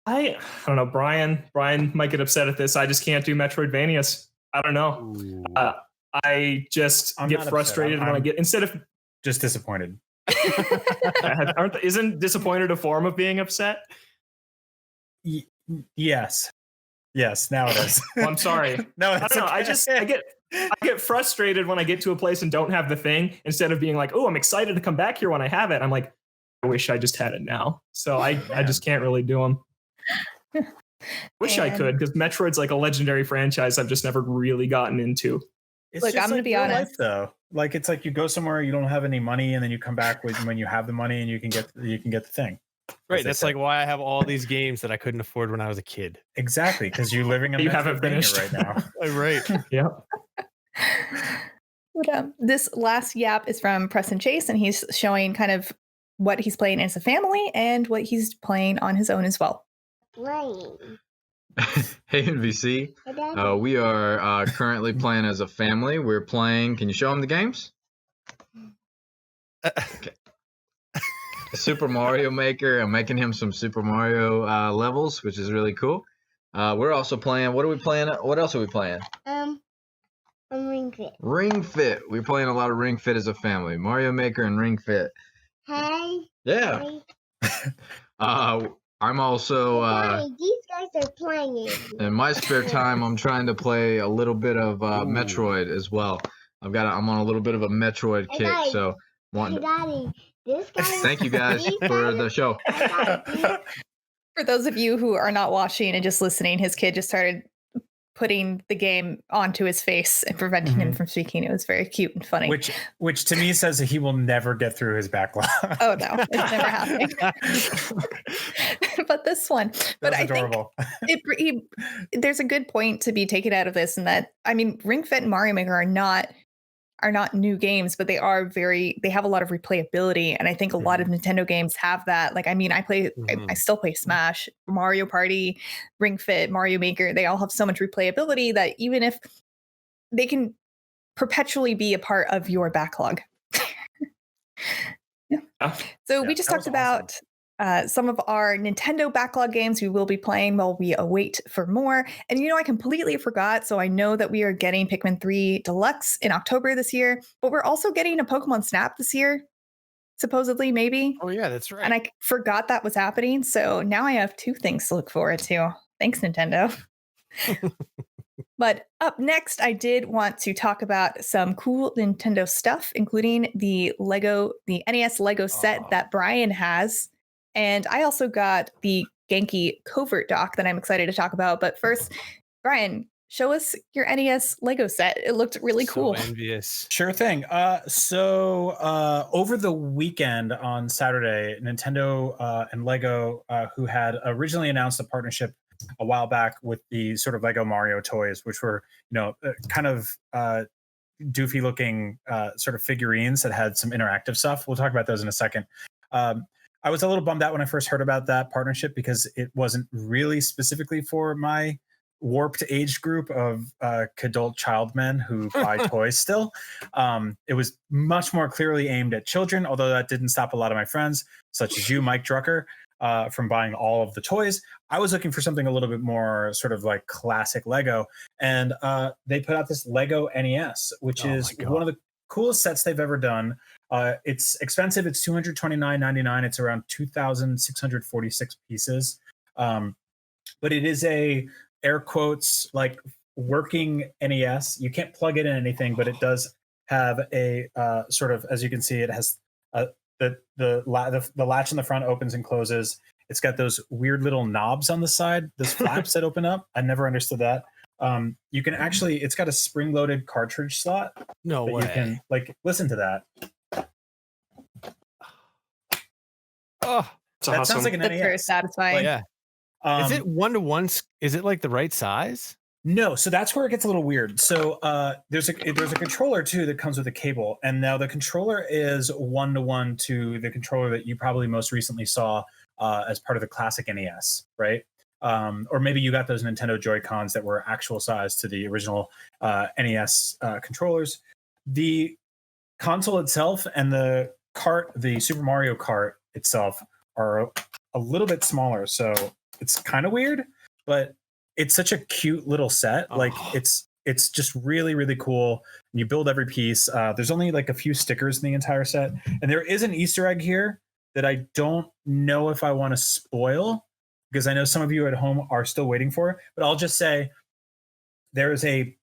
I don't know. Brian might get upset at this. I just can't do Metroidvanias. I don't know. I just get frustrated when I get instead of just disappointed. Isn't disappointed a form of being upset? Yes. Now it is. Well, I'm sorry. No, I don't know. Okay. I get frustrated when I get to a place and don't have the thing. Instead of being like, oh, I'm excited to come back here when I have it. I'm like, I wish I just had it now. So I just can't really do them. Wish I could, because Metroid's like a legendary franchise I've just never really gotten into. Look, I'm going to be honest. Life, though. Like it's like you go somewhere, you don't have any money, and then you come back when you have the money and you can get the thing. Right. That's like why I have all these games that I couldn't afford when I was a kid. Exactly, because you're living in you haven't finished right now. Right. Yeah. But, this last yap is from Preston Chase, and he's showing kind of what he's playing as a family and what he's playing on his own as well. Playing. Hey NVC, we are currently playing as a family. We're playing. Can you show them the games? Okay. Super Mario Maker. I'm making him some Super Mario levels, which is really cool. We're also playing. What are we playing? What else are we playing? Ring Fit. Ring Fit. We're playing a lot of Ring Fit as a family. Mario Maker and Ring Fit. Hey. Yeah. Hey. I'm also. These guys are playing. In my spare time, I'm trying to play a little bit of Metroid as well. I'm on a little bit of a Metroid kick, Daddy. so wanting to. Daddy. This guy. Thank you guys for the show. For those of you who are not watching and just listening, his kid just started putting the game onto his face and preventing him from speaking. It was very cute and funny. Which to me says that he will never get through his backlog. Oh no, it's never happening. But this one, but I adorable. think there's a good point to be taken out of this, and that I mean, Ring Fit and Mario Maker are not new games, but they have a lot of replayability, and I think a lot of Nintendo games have that. Like, I mean, I still play Smash, Mario Party, Ring Fit, Mario Maker. They all have so much replayability that even if they can perpetually be a part of your backlog. So we just talked about some of our Nintendo backlog games we will be playing while we await for more. And I completely forgot. So I know that we are getting Pikmin 3 Deluxe in October this year, but we're also getting a Pokemon Snap this year, supposedly, maybe. Oh yeah, that's right. And I forgot that was happening. So now I have two things to look forward to. Thanks, Nintendo. But up next, I did want to talk about some cool Nintendo stuff, including the NES Lego set that Brian has. And I also got the Genki Covert dock that I'm excited to talk about. But first, Brian, show us your NES Lego set. It looked really cool. Envious. Sure thing. So over the weekend on Saturday, Nintendo and Lego, who had originally announced a partnership a while back with the sort of Lego Mario toys, which were, kind of doofy looking sort of figurines that had some interactive stuff. We'll talk about those in a second. I was a little bummed out when I first heard about that partnership because it wasn't really specifically for my warped age group of adult child men who buy toys still. It was much more clearly aimed at children, although that didn't stop a lot of my friends, such as you, Mike Drucker, from buying all of the toys. I was looking for something a little bit more sort of like classic Lego, and they put out this Lego NES, which is one of the coolest sets they've ever done. It's expensive. It's $229.99. It's around 2,646 pieces. But it is a air quotes like working NES. You can't plug it in anything, but it does have a sort of, as you can see, it has the latch in the front opens and closes. It's got those weird little knobs on the side, those flaps that open up. I never understood that. You can actually, it's got a spring-loaded cartridge slot. No way. You can listen to that. Oh, that awesome. Sounds like an That's NES. very satisfying. Yeah. Is it 1-to-1? Is it like the right size? No, so that's where it gets a little weird. So there's a controller too that comes with a cable, and now the controller is 1-to-1 to the controller that you probably most recently saw as part of the classic NES, right? Or maybe you got those Nintendo Joy-Cons that were actual size to the original NES controllers. The console itself and the Super Mario Kart itself are a little bit smaller, so it's kind of weird, but it's such a cute little set. Like it's just really, really cool. And you build every piece. There's only like a few stickers in the entire set, and there is an Easter egg here that I don't know if I want to spoil because I know some of you at home are still waiting for it. But I'll just say there is a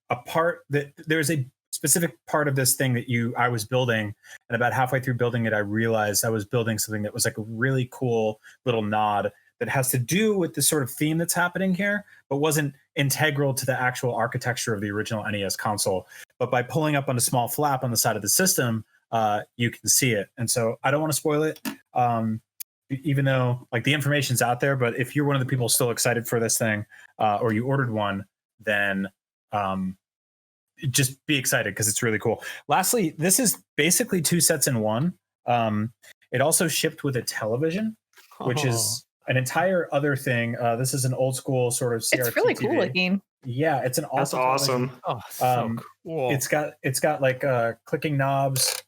specific part of this thing that I was building, and about halfway through building it, I realized I was building something that was like a really cool little nod that has to do with the sort of theme that's happening here, but wasn't integral to the actual architecture of the original NES console. But by pulling up on a small flap on the side of the system, you can see it. And so I don't want to spoil it, even though like the information's out there. But if you're one of the people still excited for this thing, or you ordered one, then just be excited because it's really cool. Lastly, this is basically 2 sets in one. It also shipped with a television, which is an entire other thing. This is an old school sort of CRT It's really TV. cool looking. Yeah, it's an That's awesome. Oh, so cool. It's got like clicking knobs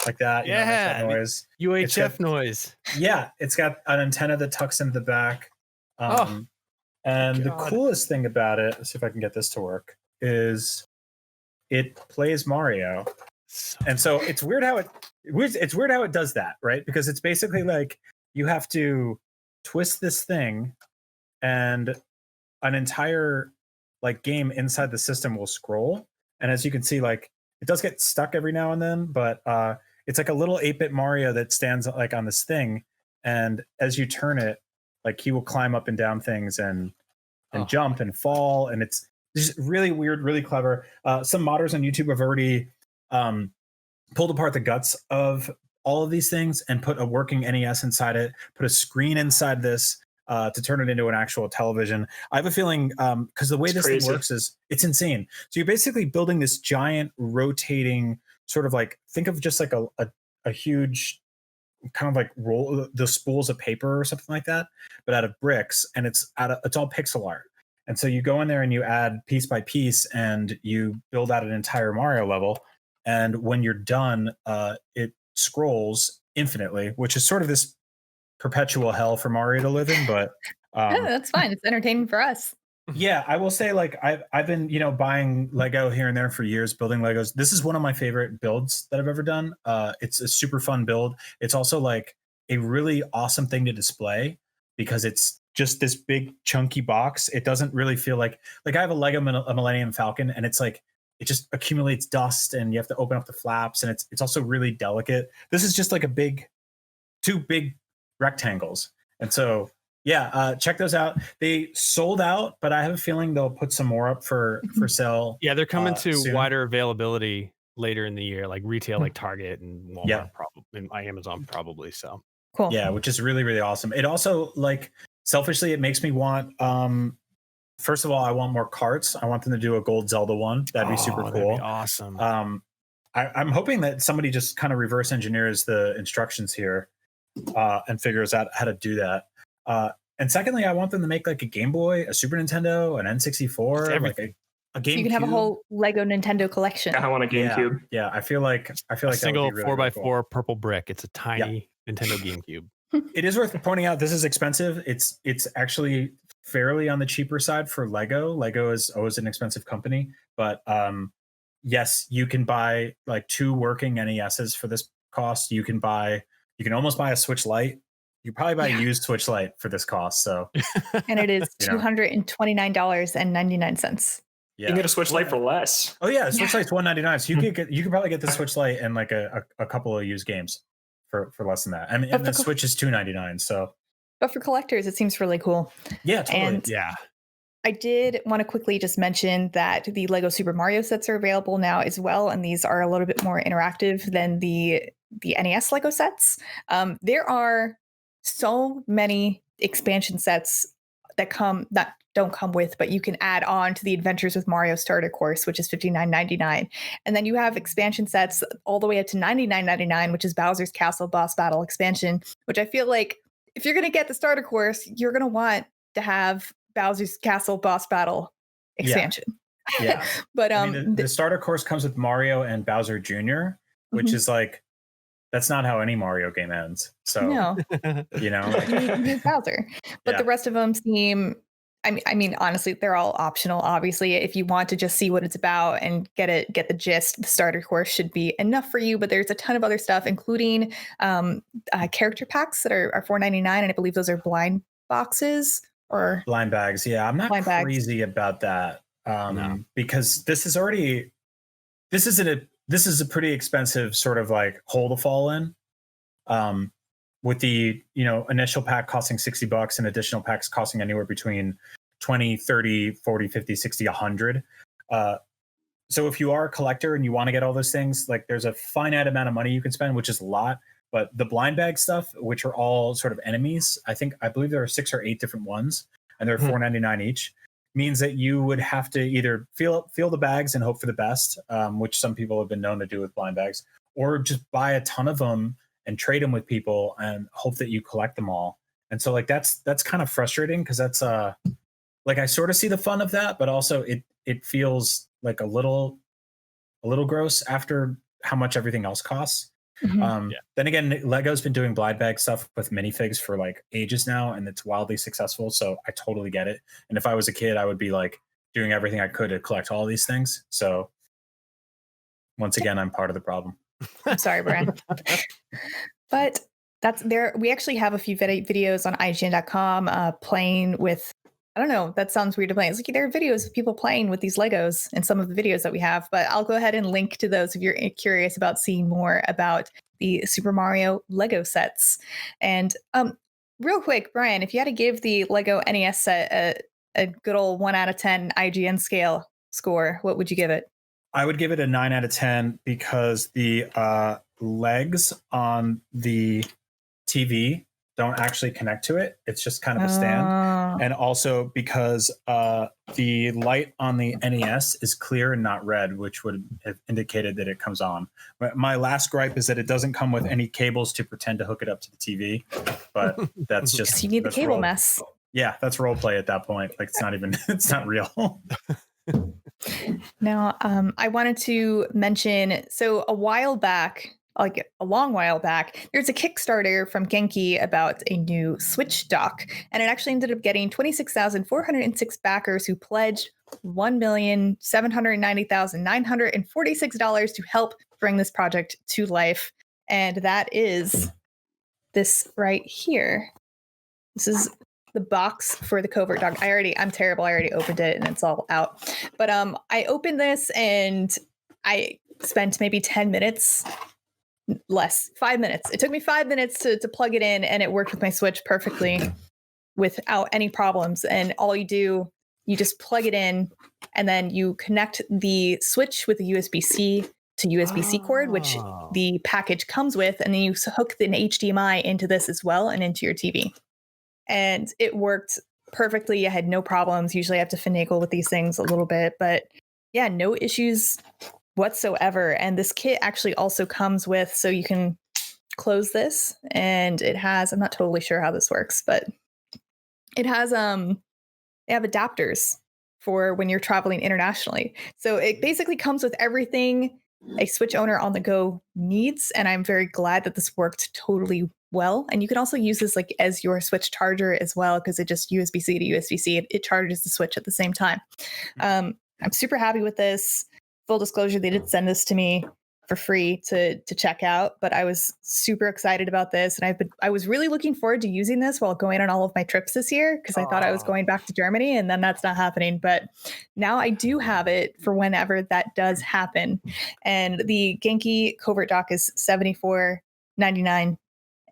like that. You know, makes that noise. UHF noise. Yeah, it's got an antenna that tucks into the back. And the coolest thing about it, let's see if I can get this to work, is it plays Mario. And so it's weird how it does that, right? Because it's basically like you have to twist this thing and an entire like game inside the system will scroll. And as you can see, like it does get stuck every now and then, but it's like a little 8-bit Mario that stands like on this thing. And as you turn it, like he will climb up and down things and jump and fall. And it's just really weird, really clever. Some modders on YouTube have already pulled apart the guts of all of these things and put a working NES inside it, put a screen inside this to turn it into an actual television. I have a feeling because the way this thing works is it's insane. So you're basically building this giant rotating sort of like, think of just like a huge kind of like roll the spools of paper or something like that, but out of bricks, and it's all pixel art. And so you go in there and you add piece by piece and you build out an entire Mario level. And when you're done, it scrolls infinitely, which is sort of this perpetual hell for Mario to live in. But yeah, that's fine. It's entertaining for us. Yeah, I will say like I've been, buying Lego here and there for years, building Legos. This is one of my favorite builds that I've ever done. It's a super fun build. It's also like a really awesome thing to display because it's just this big chunky box. It doesn't really feel like I have a Lego Millennium Falcon, and it's like it just accumulates dust, and you have to open up the flaps, and it's also really delicate. This is just like two big rectangles, and so yeah, check those out. They sold out, but I have a feeling they'll put some more up for sale. Yeah, they're coming to soon. wider availability later in the year, like retail, like Target and Walmart, Yeah. probably, and Amazon probably. So Cool. Yeah, which is really, really awesome. It also, like, selfishly, it makes me want. First of all, I want more carts. I want them to do a gold Zelda one. That'd be super cool. That'd be awesome. I'm hoping that somebody just kind of reverse engineers the instructions here and figures out how to do that. And secondly, I want them to make like a Game Boy, a Super Nintendo, an N64, like a GameCube. So you can have a whole Lego Nintendo collection. I want a GameCube. Yeah, I feel like a single that would be really 4x4 cool. purple brick. It's a tiny Nintendo GameCube. It is worth pointing out this is expensive. It's actually fairly on the cheaper side for Lego. Lego is always an expensive company, but yes, you can buy like 2 working NESs for this cost. You can almost buy a Switch Lite. You probably buy a used Switch Lite for this cost. So, And it is $229.99. You can get a Switch Lite for less. Oh yeah, Switch Lite's $199. So you could probably get the Switch Lite and like a couple of used games for less than that. I mean, and the Switch is $299. So, but for collectors, it seems really cool. Yeah, totally. And yeah. I did want to quickly just mention that the Lego Super Mario sets are available now as well, and these are a little bit more interactive than the NES Lego sets. There are so many expansion sets that don't come with, but you can add on to the Adventures with Mario starter course, which is $59.99. And then you have expansion sets all the way up to $99.99, which is Bowser's Castle Boss Battle expansion, which I feel like if you're going to get the starter course, you're going to want to have Bowser's Castle Boss Battle expansion. Yeah. But I mean, the starter course comes with Mario and Bowser Jr., which is like, that's not how any Mario game ends. So, no, you know, you need Bowser. But the rest of them seem, I mean, honestly, they're all optional. Obviously, if you want to just see what it's about and get the gist, the starter course should be enough for you. But there's a ton of other stuff, including character packs that are $4.99, and I believe those are blind boxes or blind bags. Yeah, I'm not crazy about that because this is a pretty expensive sort of like hole to fall in. With the initial pack costing $60 and additional packs costing anywhere between 20, 30, 40, 50, 60, 100. So if you are a collector and you want to get all those things, like there's a finite amount of money you can spend, which is a lot. But the blind bag stuff, which are all sort of enemies, I believe there are 6 or 8 different ones, and they're $4.99 each, means that you would have to either feel the bags and hope for the best, which some people have been known to do with blind bags, or just buy a ton of them and trade them with people and hope that you collect them all. And so like that's kind of frustrating because that's like I sort of see the fun of that, but also it feels like a little gross after how much everything else costs. Then again, Lego's been doing blind bag stuff with minifigs for like ages now, and it's wildly successful. So I totally get it. And if I was a kid, I would be like doing everything I could to collect all these things. So once again, I'm part of the problem. I'm sorry, Brian. But that's there. We actually have a few videos on IGN.com playing with. I don't know. That sounds weird to play. It's like there are videos of people playing with these Legos in some of the videos that we have, but I'll go ahead and link to those if you're curious about seeing more about the Super Mario Lego sets. And real quick, Brian, if you had to give the Lego NES set a good old 1 out of 10 IGN scale score, what would you give it? I would give it a 9 out of 10 because the legs on the TV don't actually connect to it. It's just kind of a stand. And also because the light on the NES is clear and not red, which would have indicated that it comes on. My last gripe is that it doesn't come with any cables to pretend to hook it up to the TV. But that's just... you need the cable mess. Yeah, that's role play at that point. Like it's not real. Now, I wanted to mention, so a long while back, there's a Kickstarter from Genki about a new Switch dock, and it actually ended up getting 26,406 backers who pledged $1,790,946 to help bring this project to life. And that is this right here. This is the box for the Covert Dock. I'm terrible. I already opened it and it's all out. But I opened this and I spent maybe 10 minutes less, 5 minutes. It took me 5 minutes to plug it in, and it worked with my Switch perfectly without any problems. And all you just plug it in, and then you connect the Switch with a USB-C to USB-C cord, which the package comes with, and then you hook an HDMI into this as well and into your TV. And it worked perfectly. I had no problems. Usually I have to finagle with these things a little bit, but yeah, no issues whatsoever. And this kit actually also comes with, so you can close this, and it has, I'm not totally sure how this works, but it has they have adapters for when you're traveling internationally. So it basically comes with everything a Switch owner on the go needs, and I'm very glad that this worked totally well. And you can also use this like as your Switch charger as well, because it just USB-C to USB-C, it charges the Switch at the same time. I'm super happy with this. Full disclosure, they did send this to me for free to check out, but I was super excited about this, and I was really looking forward to using this while going on all of my trips this year, because I thought I was going back to Germany, and then that's not happening. But now I do have it for whenever that does happen. And the Genki Covert Dock is $74.99,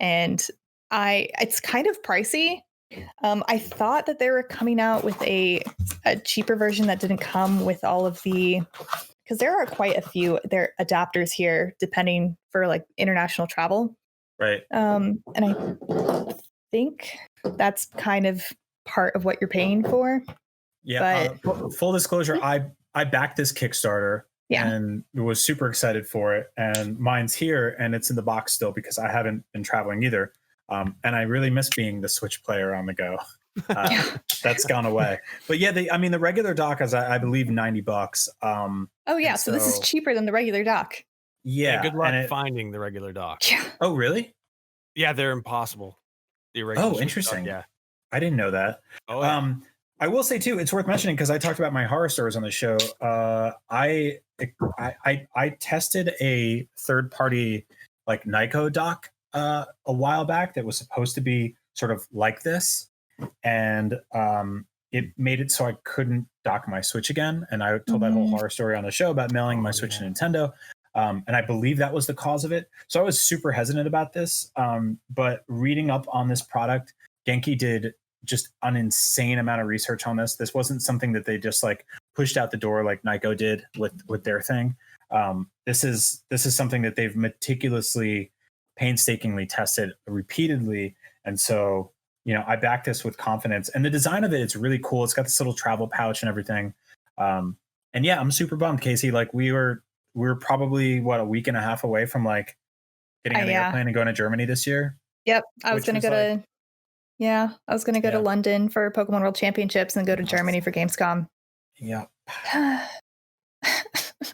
and it's kind of pricey. I thought that they were coming out with a cheaper version that didn't come with all of the, because there are quite a few adapters here, depending for like international travel. Right. And I think that's kind of part of what you're paying for. Yeah. Full disclosure, I backed this Kickstarter and was super excited for it. And mine's here, and it's in the box still because I haven't been traveling either. And I really miss being the Switch player on the go. That's gone away. But yeah, the regular dock is, I believe, $90. Oh yeah, so this is cheaper than the regular dock. Yeah. Good luck finding the regular dock. Yeah. Oh really? Yeah, they're impossible. The regular Switch interesting. dock, yeah. I didn't know that. Oh, yeah. I will say too, it's worth mentioning because I talked about my horror stories on the show. I tested a third-party like Nyko dock a while back that was supposed to be sort of like this, and it made it so I couldn't dock my Switch again. And I told that whole horror story on the show about mailing my Switch to Nintendo. And I believe that was the cause of it. So I was super hesitant about this. But reading up on this product, Genki did just an insane amount of research on this. This wasn't something that they just like pushed out the door like Nyko did with their thing. This is something that they've meticulously, painstakingly tested repeatedly. And so, I backed this with confidence. And the design of it's really cool. It's got this little travel pouch and everything. And yeah, I'm super bummed, Casey. Like we were probably a week and a half away from like getting on the airplane and going to Germany this year. Yep. I was going to go to London for Pokemon World Championships and go to Germany for Gamescom. Yep.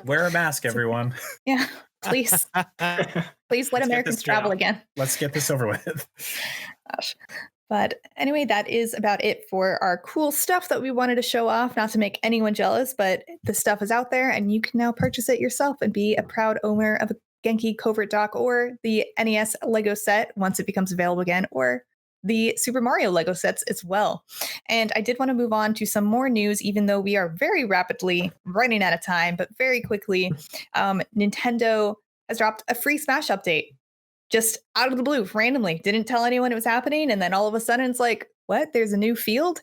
Wear a mask, everyone. Yeah, please. Please let Americans travel again. Let's get this over with. Gosh. But anyway, that is about it for our cool stuff that we wanted to show off, not to make anyone jealous, but the stuff is out there and you can now purchase it yourself and be a proud owner of a Genki Covert Dock or the NES Lego set once it becomes available again, or the Super Mario Lego sets as well. And I did want to move on to some more news, even though we are very rapidly running out of time, but very quickly, Nintendo has dropped a free Smash update. Just out of the blue, randomly. Didn't tell anyone it was happening. And then all of a sudden it's like, what? There's a new field?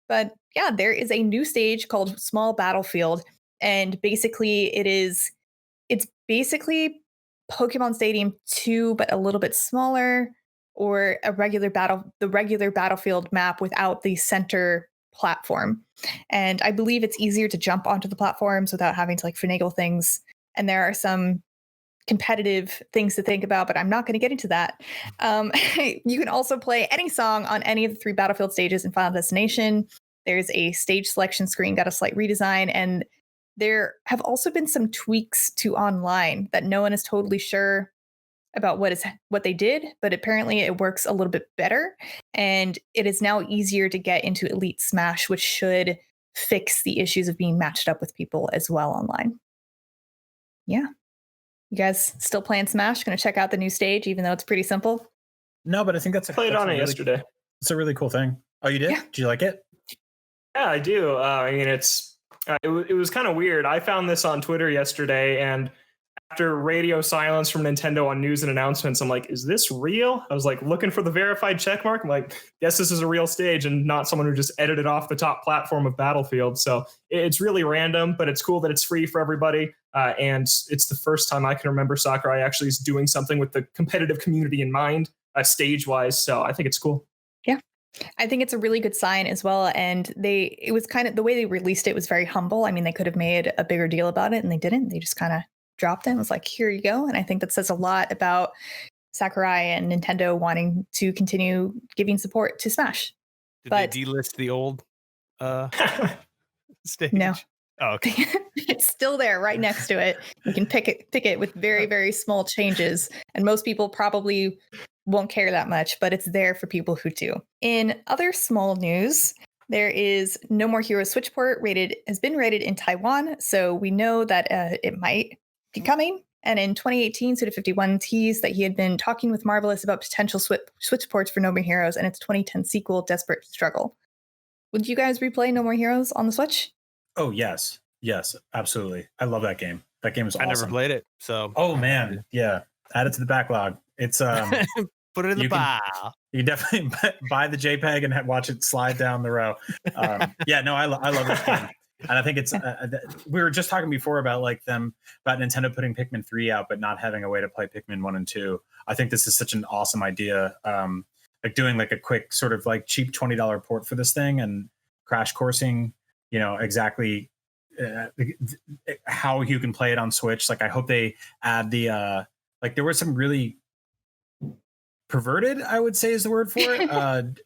But yeah, there is a new stage called Small Battlefield. And basically it's basically Pokemon Stadium 2, but a little bit smaller, or the regular battlefield map without the center platform. And I believe it's easier to jump onto the platforms without having to like finagle things. And there are some competitive things to think about, but I'm not going to get into that. You can also play any song on any of the 3 Battlefield stages in Final Destination. There's a stage selection screen, got a slight redesign, and there have also been some tweaks to online that no one is totally sure about what they did, but apparently it works a little bit better, and it is now easier to get into Elite Smash, which should fix the issues of being matched up with people as well online. Yeah. You guys still playing Smash? Going to check out the new stage, even though it's pretty simple? No, but I think that's played on it yesterday. It's a really cool thing. Oh, you did? Yeah. Did you like it? Yeah, I do. I mean, it was kind of weird. I found this on Twitter yesterday, and after radio silence from Nintendo on news and announcements, I'm like, is this real? I was like looking for the verified check mark. I'm like, guess this is a real stage and not someone who just edited off the top platform of Battlefield. So it's really random, but it's cool that it's free for everybody. And it's the first time I can remember Sakurai actually is doing something with the competitive community in mind, stage-wise. So I think it's cool. Yeah. I think it's a really good sign as well. And it was kind of the way they released it was very humble. I mean, they could have made a bigger deal about it and they didn't. They just kind of dropped it and was like, here you go. And I think that says a lot about Sakurai and Nintendo wanting to continue giving support to Smash. Did they delist the old stage? No. Oh, okay. It's still there right next to it. You can pick it with very, very small changes. And most people probably won't care that much, but it's there for people who do. In other small news, there is No More Heroes Switch port has been rated in Taiwan. So we know that it might be coming. And in 2018, Suda51 teased that he had been talking with Marvelous about potential Switch ports for No More Heroes and its 2010 sequel, Desperate Struggle. Would you guys replay No More Heroes on the Switch? Oh, yes. Yes, absolutely. I love that game. That game is awesome. I never played it, so. Oh, man. Yeah. Add it to the backlog. It's put it in the pile. You can definitely buy the JPEG and watch it slide down the row. Yeah, no, I love this game. And I think it's we were just talking before about about Nintendo putting Pikmin 3 out but not having a way to play Pikmin 1 and 2. I think this is such an awesome idea. Doing a quick sort of cheap $20 port for this thing and crash coursing, exactly how you can play it on Switch. I hope they add the there was some really perverted, I would say is the word for it,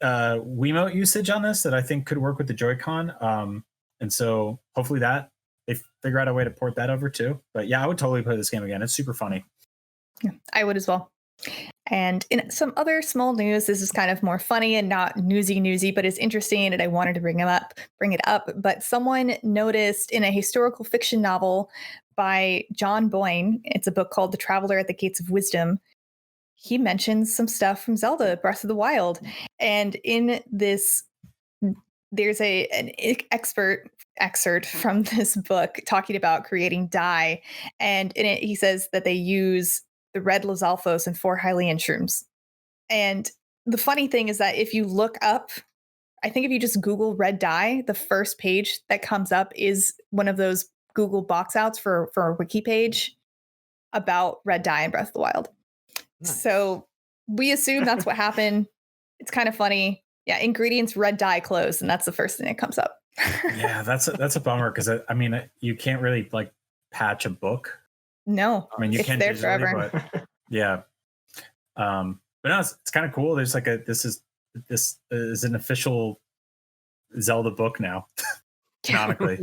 Wiimote usage on this that I think could work with the Joy-Con. And so hopefully that they figure out a way to port that over too. But yeah, I would totally play this game again. It's super funny. Yeah, I would as well. And in some other small news, this is kind of more funny and not newsy, but it's interesting, and I wanted to bring it up. But someone noticed in a historical fiction novel by John Boyne, it's a book called The Traveler at the Gates of Wisdom. He mentions some stuff from Zelda Breath of the Wild. And in this, there's an excerpt from this book talking about creating dye. And in it, he says that they use the red Lizalfos and 4 Hylian shrooms. And the funny thing is that if you look up, I think if you just Google red dye, the first page that comes up is one of those Google box outs for a wiki page about red dye in Breath of the Wild. Nice. So we assume that's what happened. It's kind of funny. Yeah, ingredients, red dye clothes, and that's the first thing that comes up. Yeah, that's a bummer because I mean you can't really patch a book. No, I mean you can there forever. But yeah, but no, it's kind of cool. There's this is an official Zelda book now. Canonically.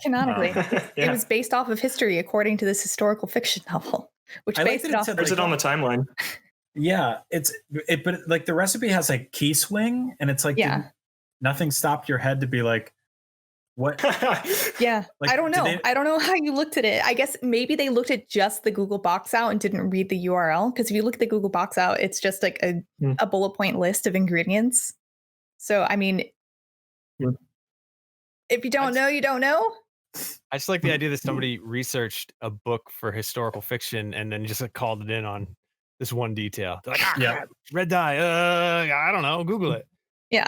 Yeah. It was based off of history according to this historical fiction novel, which based it off. There's it on the timeline. Yeah, but the recipe has key swing, and it's nothing stopped your head to be what? Yeah, I don't know. I don't know how you looked at it. I guess maybe they looked at just the Google box out and didn't read the URL. Because if you look at the Google box out, it's just a bullet point list of ingredients. So I mean, if you don't know, you don't know. I just like the idea that somebody researched a book for historical fiction and then just called it in on this one detail. They're like, red dye. I don't know. Google it. Yeah.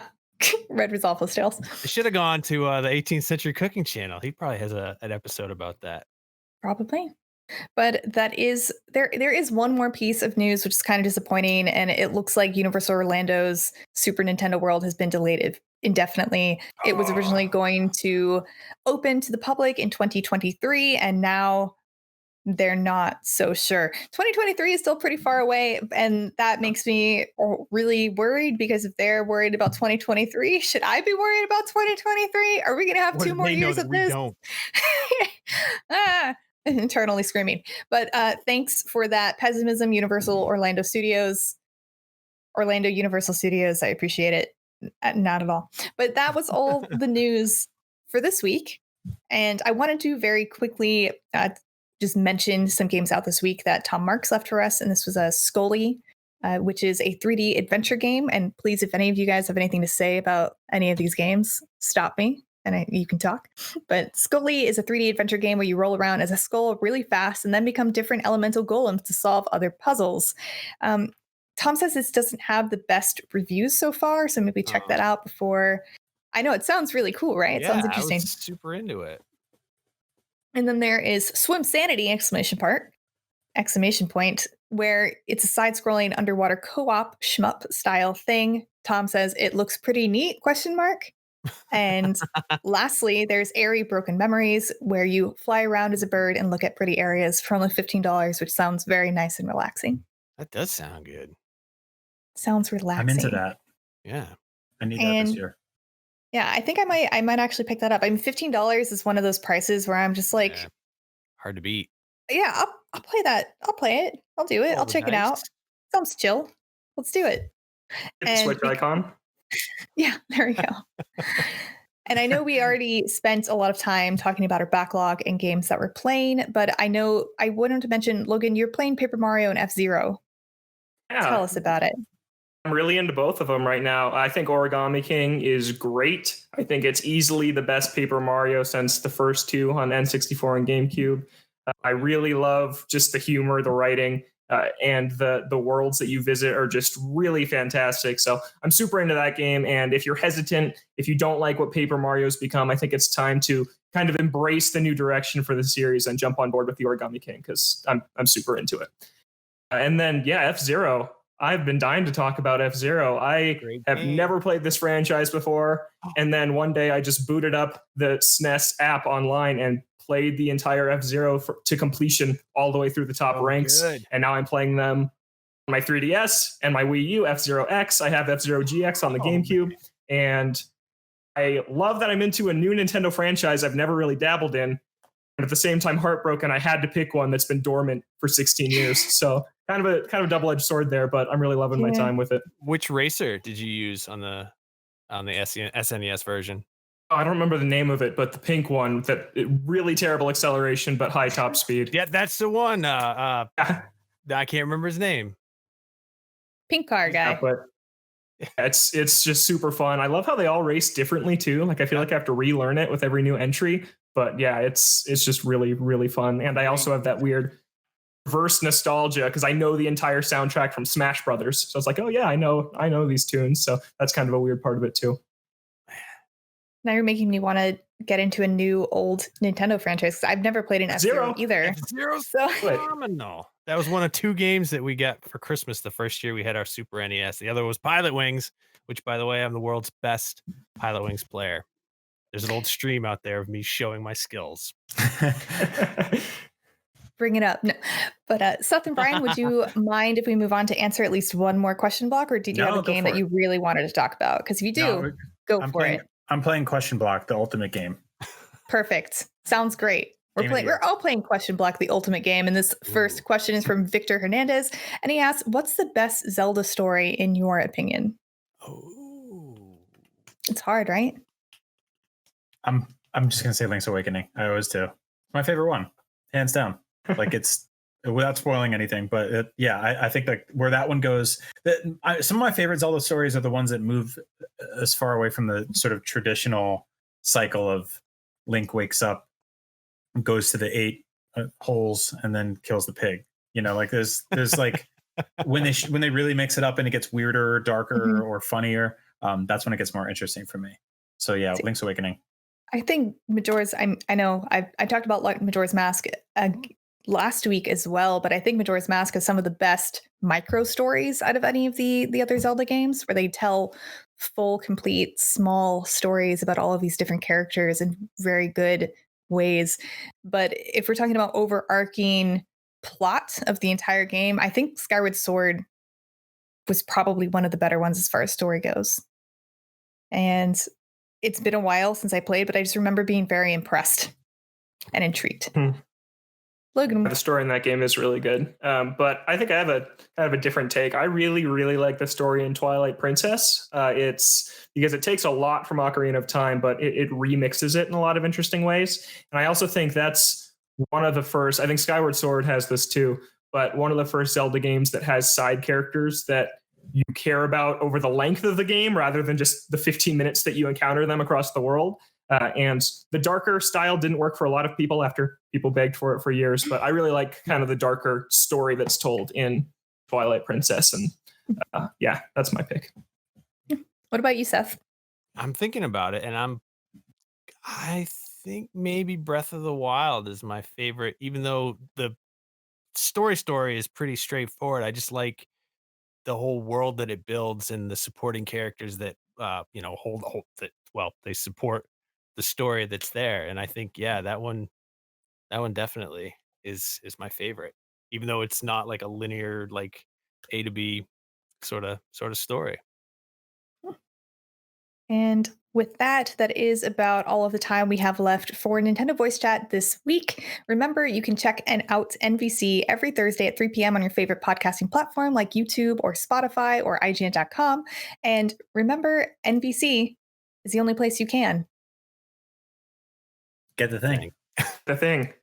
Red Rizalfos tales. They should have gone to the 18th Century Cooking Channel. He probably has an episode about that. Probably. But there is one more piece of news which is kind of disappointing, and it looks like Universal Orlando's Super Nintendo World has been delayed indefinitely. It was originally going to open to the public in 2023, and now they're not so sure. 2023 is still pretty far away, and that makes me really worried, because if they're worried about 2023, should I be worried about 2023? Are we going to have 2 more years of this? We don't. Internally screaming. But thanks for that pessimism, Orlando Universal Studios. I appreciate it. Not at all. But that was all the news for this week. And I wanted to very quickly just mention some games out this week that Tom Marks left for us. And this was Skully, which is a 3D adventure game. And please, if any of you guys have anything to say about any of these games, stop me and you can talk. But Skully is a 3D adventure game where you roll around as a skull really fast and then become different elemental golems to solve other puzzles. Tom says this doesn't have the best reviews so far, so maybe check that out before. I know it sounds really cool, right? It sounds interesting. I was super into it. And then there is Swimsanity, exclamation point, where it's a side-scrolling underwater co-op shmup style thing. Tom says it looks pretty neat, ? And lastly, there's Aery Broken Memories, where you fly around as a bird and look at pretty areas for only $15, which sounds very nice and relaxing. That does sound good. Sounds relaxing. I'm into that. Yeah. I need that this year. Yeah, I think I might actually pick that up. I mean, $15 is one of those prices where I'm just like, hard to beat. Yeah, I'll play that. I'll play it. I'll do it. I'll check it out. Sounds chill. Let's do it. Hit the Switch icon. Yeah, there we go. And I know we already spent a lot of time talking about our backlog and games that we're playing, but I know I wanted to mention, Logan, you're playing Paper Mario and F-Zero. Yeah. Tell us about it. I'm really into both of them right now. I think Origami King is great. I think it's easily the best Paper Mario since the first two on N64 and GameCube. I really love just the humor, the writing, and the worlds that you visit are just really fantastic. So I'm super into that game. And if you're hesitant, if you don't like what Paper Mario's become, I think it's time to kind of embrace the new direction for the series and jump on board with the Origami King because I'm super into it. And then, F-Zero. I've been dying to talk about F-Zero. I have never played this franchise before. And then one day I just booted up the SNES app online and played the entire F-Zero to completion all the way through the top ranks. Good. And now I'm playing them on my 3DS and my Wii U, F-Zero X. I have F-Zero GX on the GameCube. And I love that I'm into a new Nintendo franchise I've never really dabbled in. But at the same time, heartbroken, I had to pick one that's been dormant for 16 years. So kind of a double-edged sword there, but I'm really loving my time with it. Which racer did you use on the SNES version? I don't remember the name of it, but the pink one that really terrible acceleration but high top speed. Yeah, that's the one. I can't remember his name. Pink car guy. Yeah, but it's just super fun. I love how they all race differently too. Like I feel like I have to relearn it with every new entry. But yeah, it's just really, really fun. And I also have that weird reverse nostalgia because I know the entire soundtrack from Smash Brothers. So it's like, oh yeah, I know these tunes. So that's kind of a weird part of it too. Now you're making me want to get into a new old Nintendo franchise because I've never played an F-Zero either. F-Zero's phenomenal. That was one of two games that we got for Christmas the first year we had our Super NES. The other was Pilot Wings, which, by the way, I'm the world's best Pilot Wings player. There's an old stream out there of me showing my skills. Bring it up. No. But Seth and Brian, would you mind if we move on to answer at least one more question block, or did you have a game that you really wanted to talk about? Because if you do, go for it. I'm playing Question Block, the ultimate game. Perfect. Sounds great. We're all playing Question Block, the ultimate game. And this first question is from Victor Hernandez. And he asks, what's the best Zelda story in your opinion? Oh, it's hard, right? I'm just gonna say Link's Awakening. I always do. My favorite one, hands down. Like it's without spoiling anything, but I think like where that one goes. Some of my favorite Zelda stories are the ones that move as far away from the sort of traditional cycle of Link wakes up, goes to the 8 holes, and then kills the pig. You know, like there's like when they really mix it up and it gets weirder, darker, or funnier. That's when it gets more interesting for me. So yeah, Link's Awakening. I think Majora's. I know I talked about Majora's Mask last week as well, but I think Majora's Mask has some of the best micro stories out of any of the other Zelda games, where they tell full, complete, small stories about all of these different characters in very good ways. But if we're talking about overarching plot of the entire game, I think Skyward Sword was probably one of the better ones as far as story goes. And it's been a while since I played, but I just remember being very impressed and intrigued. Logan, the story in that game is really good, but I think I have a kind of a different take. I really, really like the story in Twilight Princess. It's because it takes a lot from Ocarina of Time, but it remixes it in a lot of interesting ways. And I also think that's one of the first. I think Skyward Sword has this too. but one of the first Zelda games that has side characters that you care about over the length of the game rather than just the 15 minutes that you encounter them across the world. And the darker style didn't work for a lot of people after people begged for it for years. But I really like kind of the darker story that's told in Twilight Princess. And yeah, that's my pick. What about you, Seth? I'm thinking about it, and I think maybe Breath of the Wild is my favorite, even though the story is pretty straightforward. I just like the whole world that it builds and the supporting characters that they support the story that's there. And I think that one definitely is my favorite, even though it's not like a linear like A to B sort of story. And with that, that is about all of the time we have left for Nintendo Voice Chat this week. Remember, you can check out NVC every Thursday at 3 p.m. on your favorite podcasting platform like YouTube or Spotify or IGN.com. And remember, NVC is the only place you can Get the thing. The thing.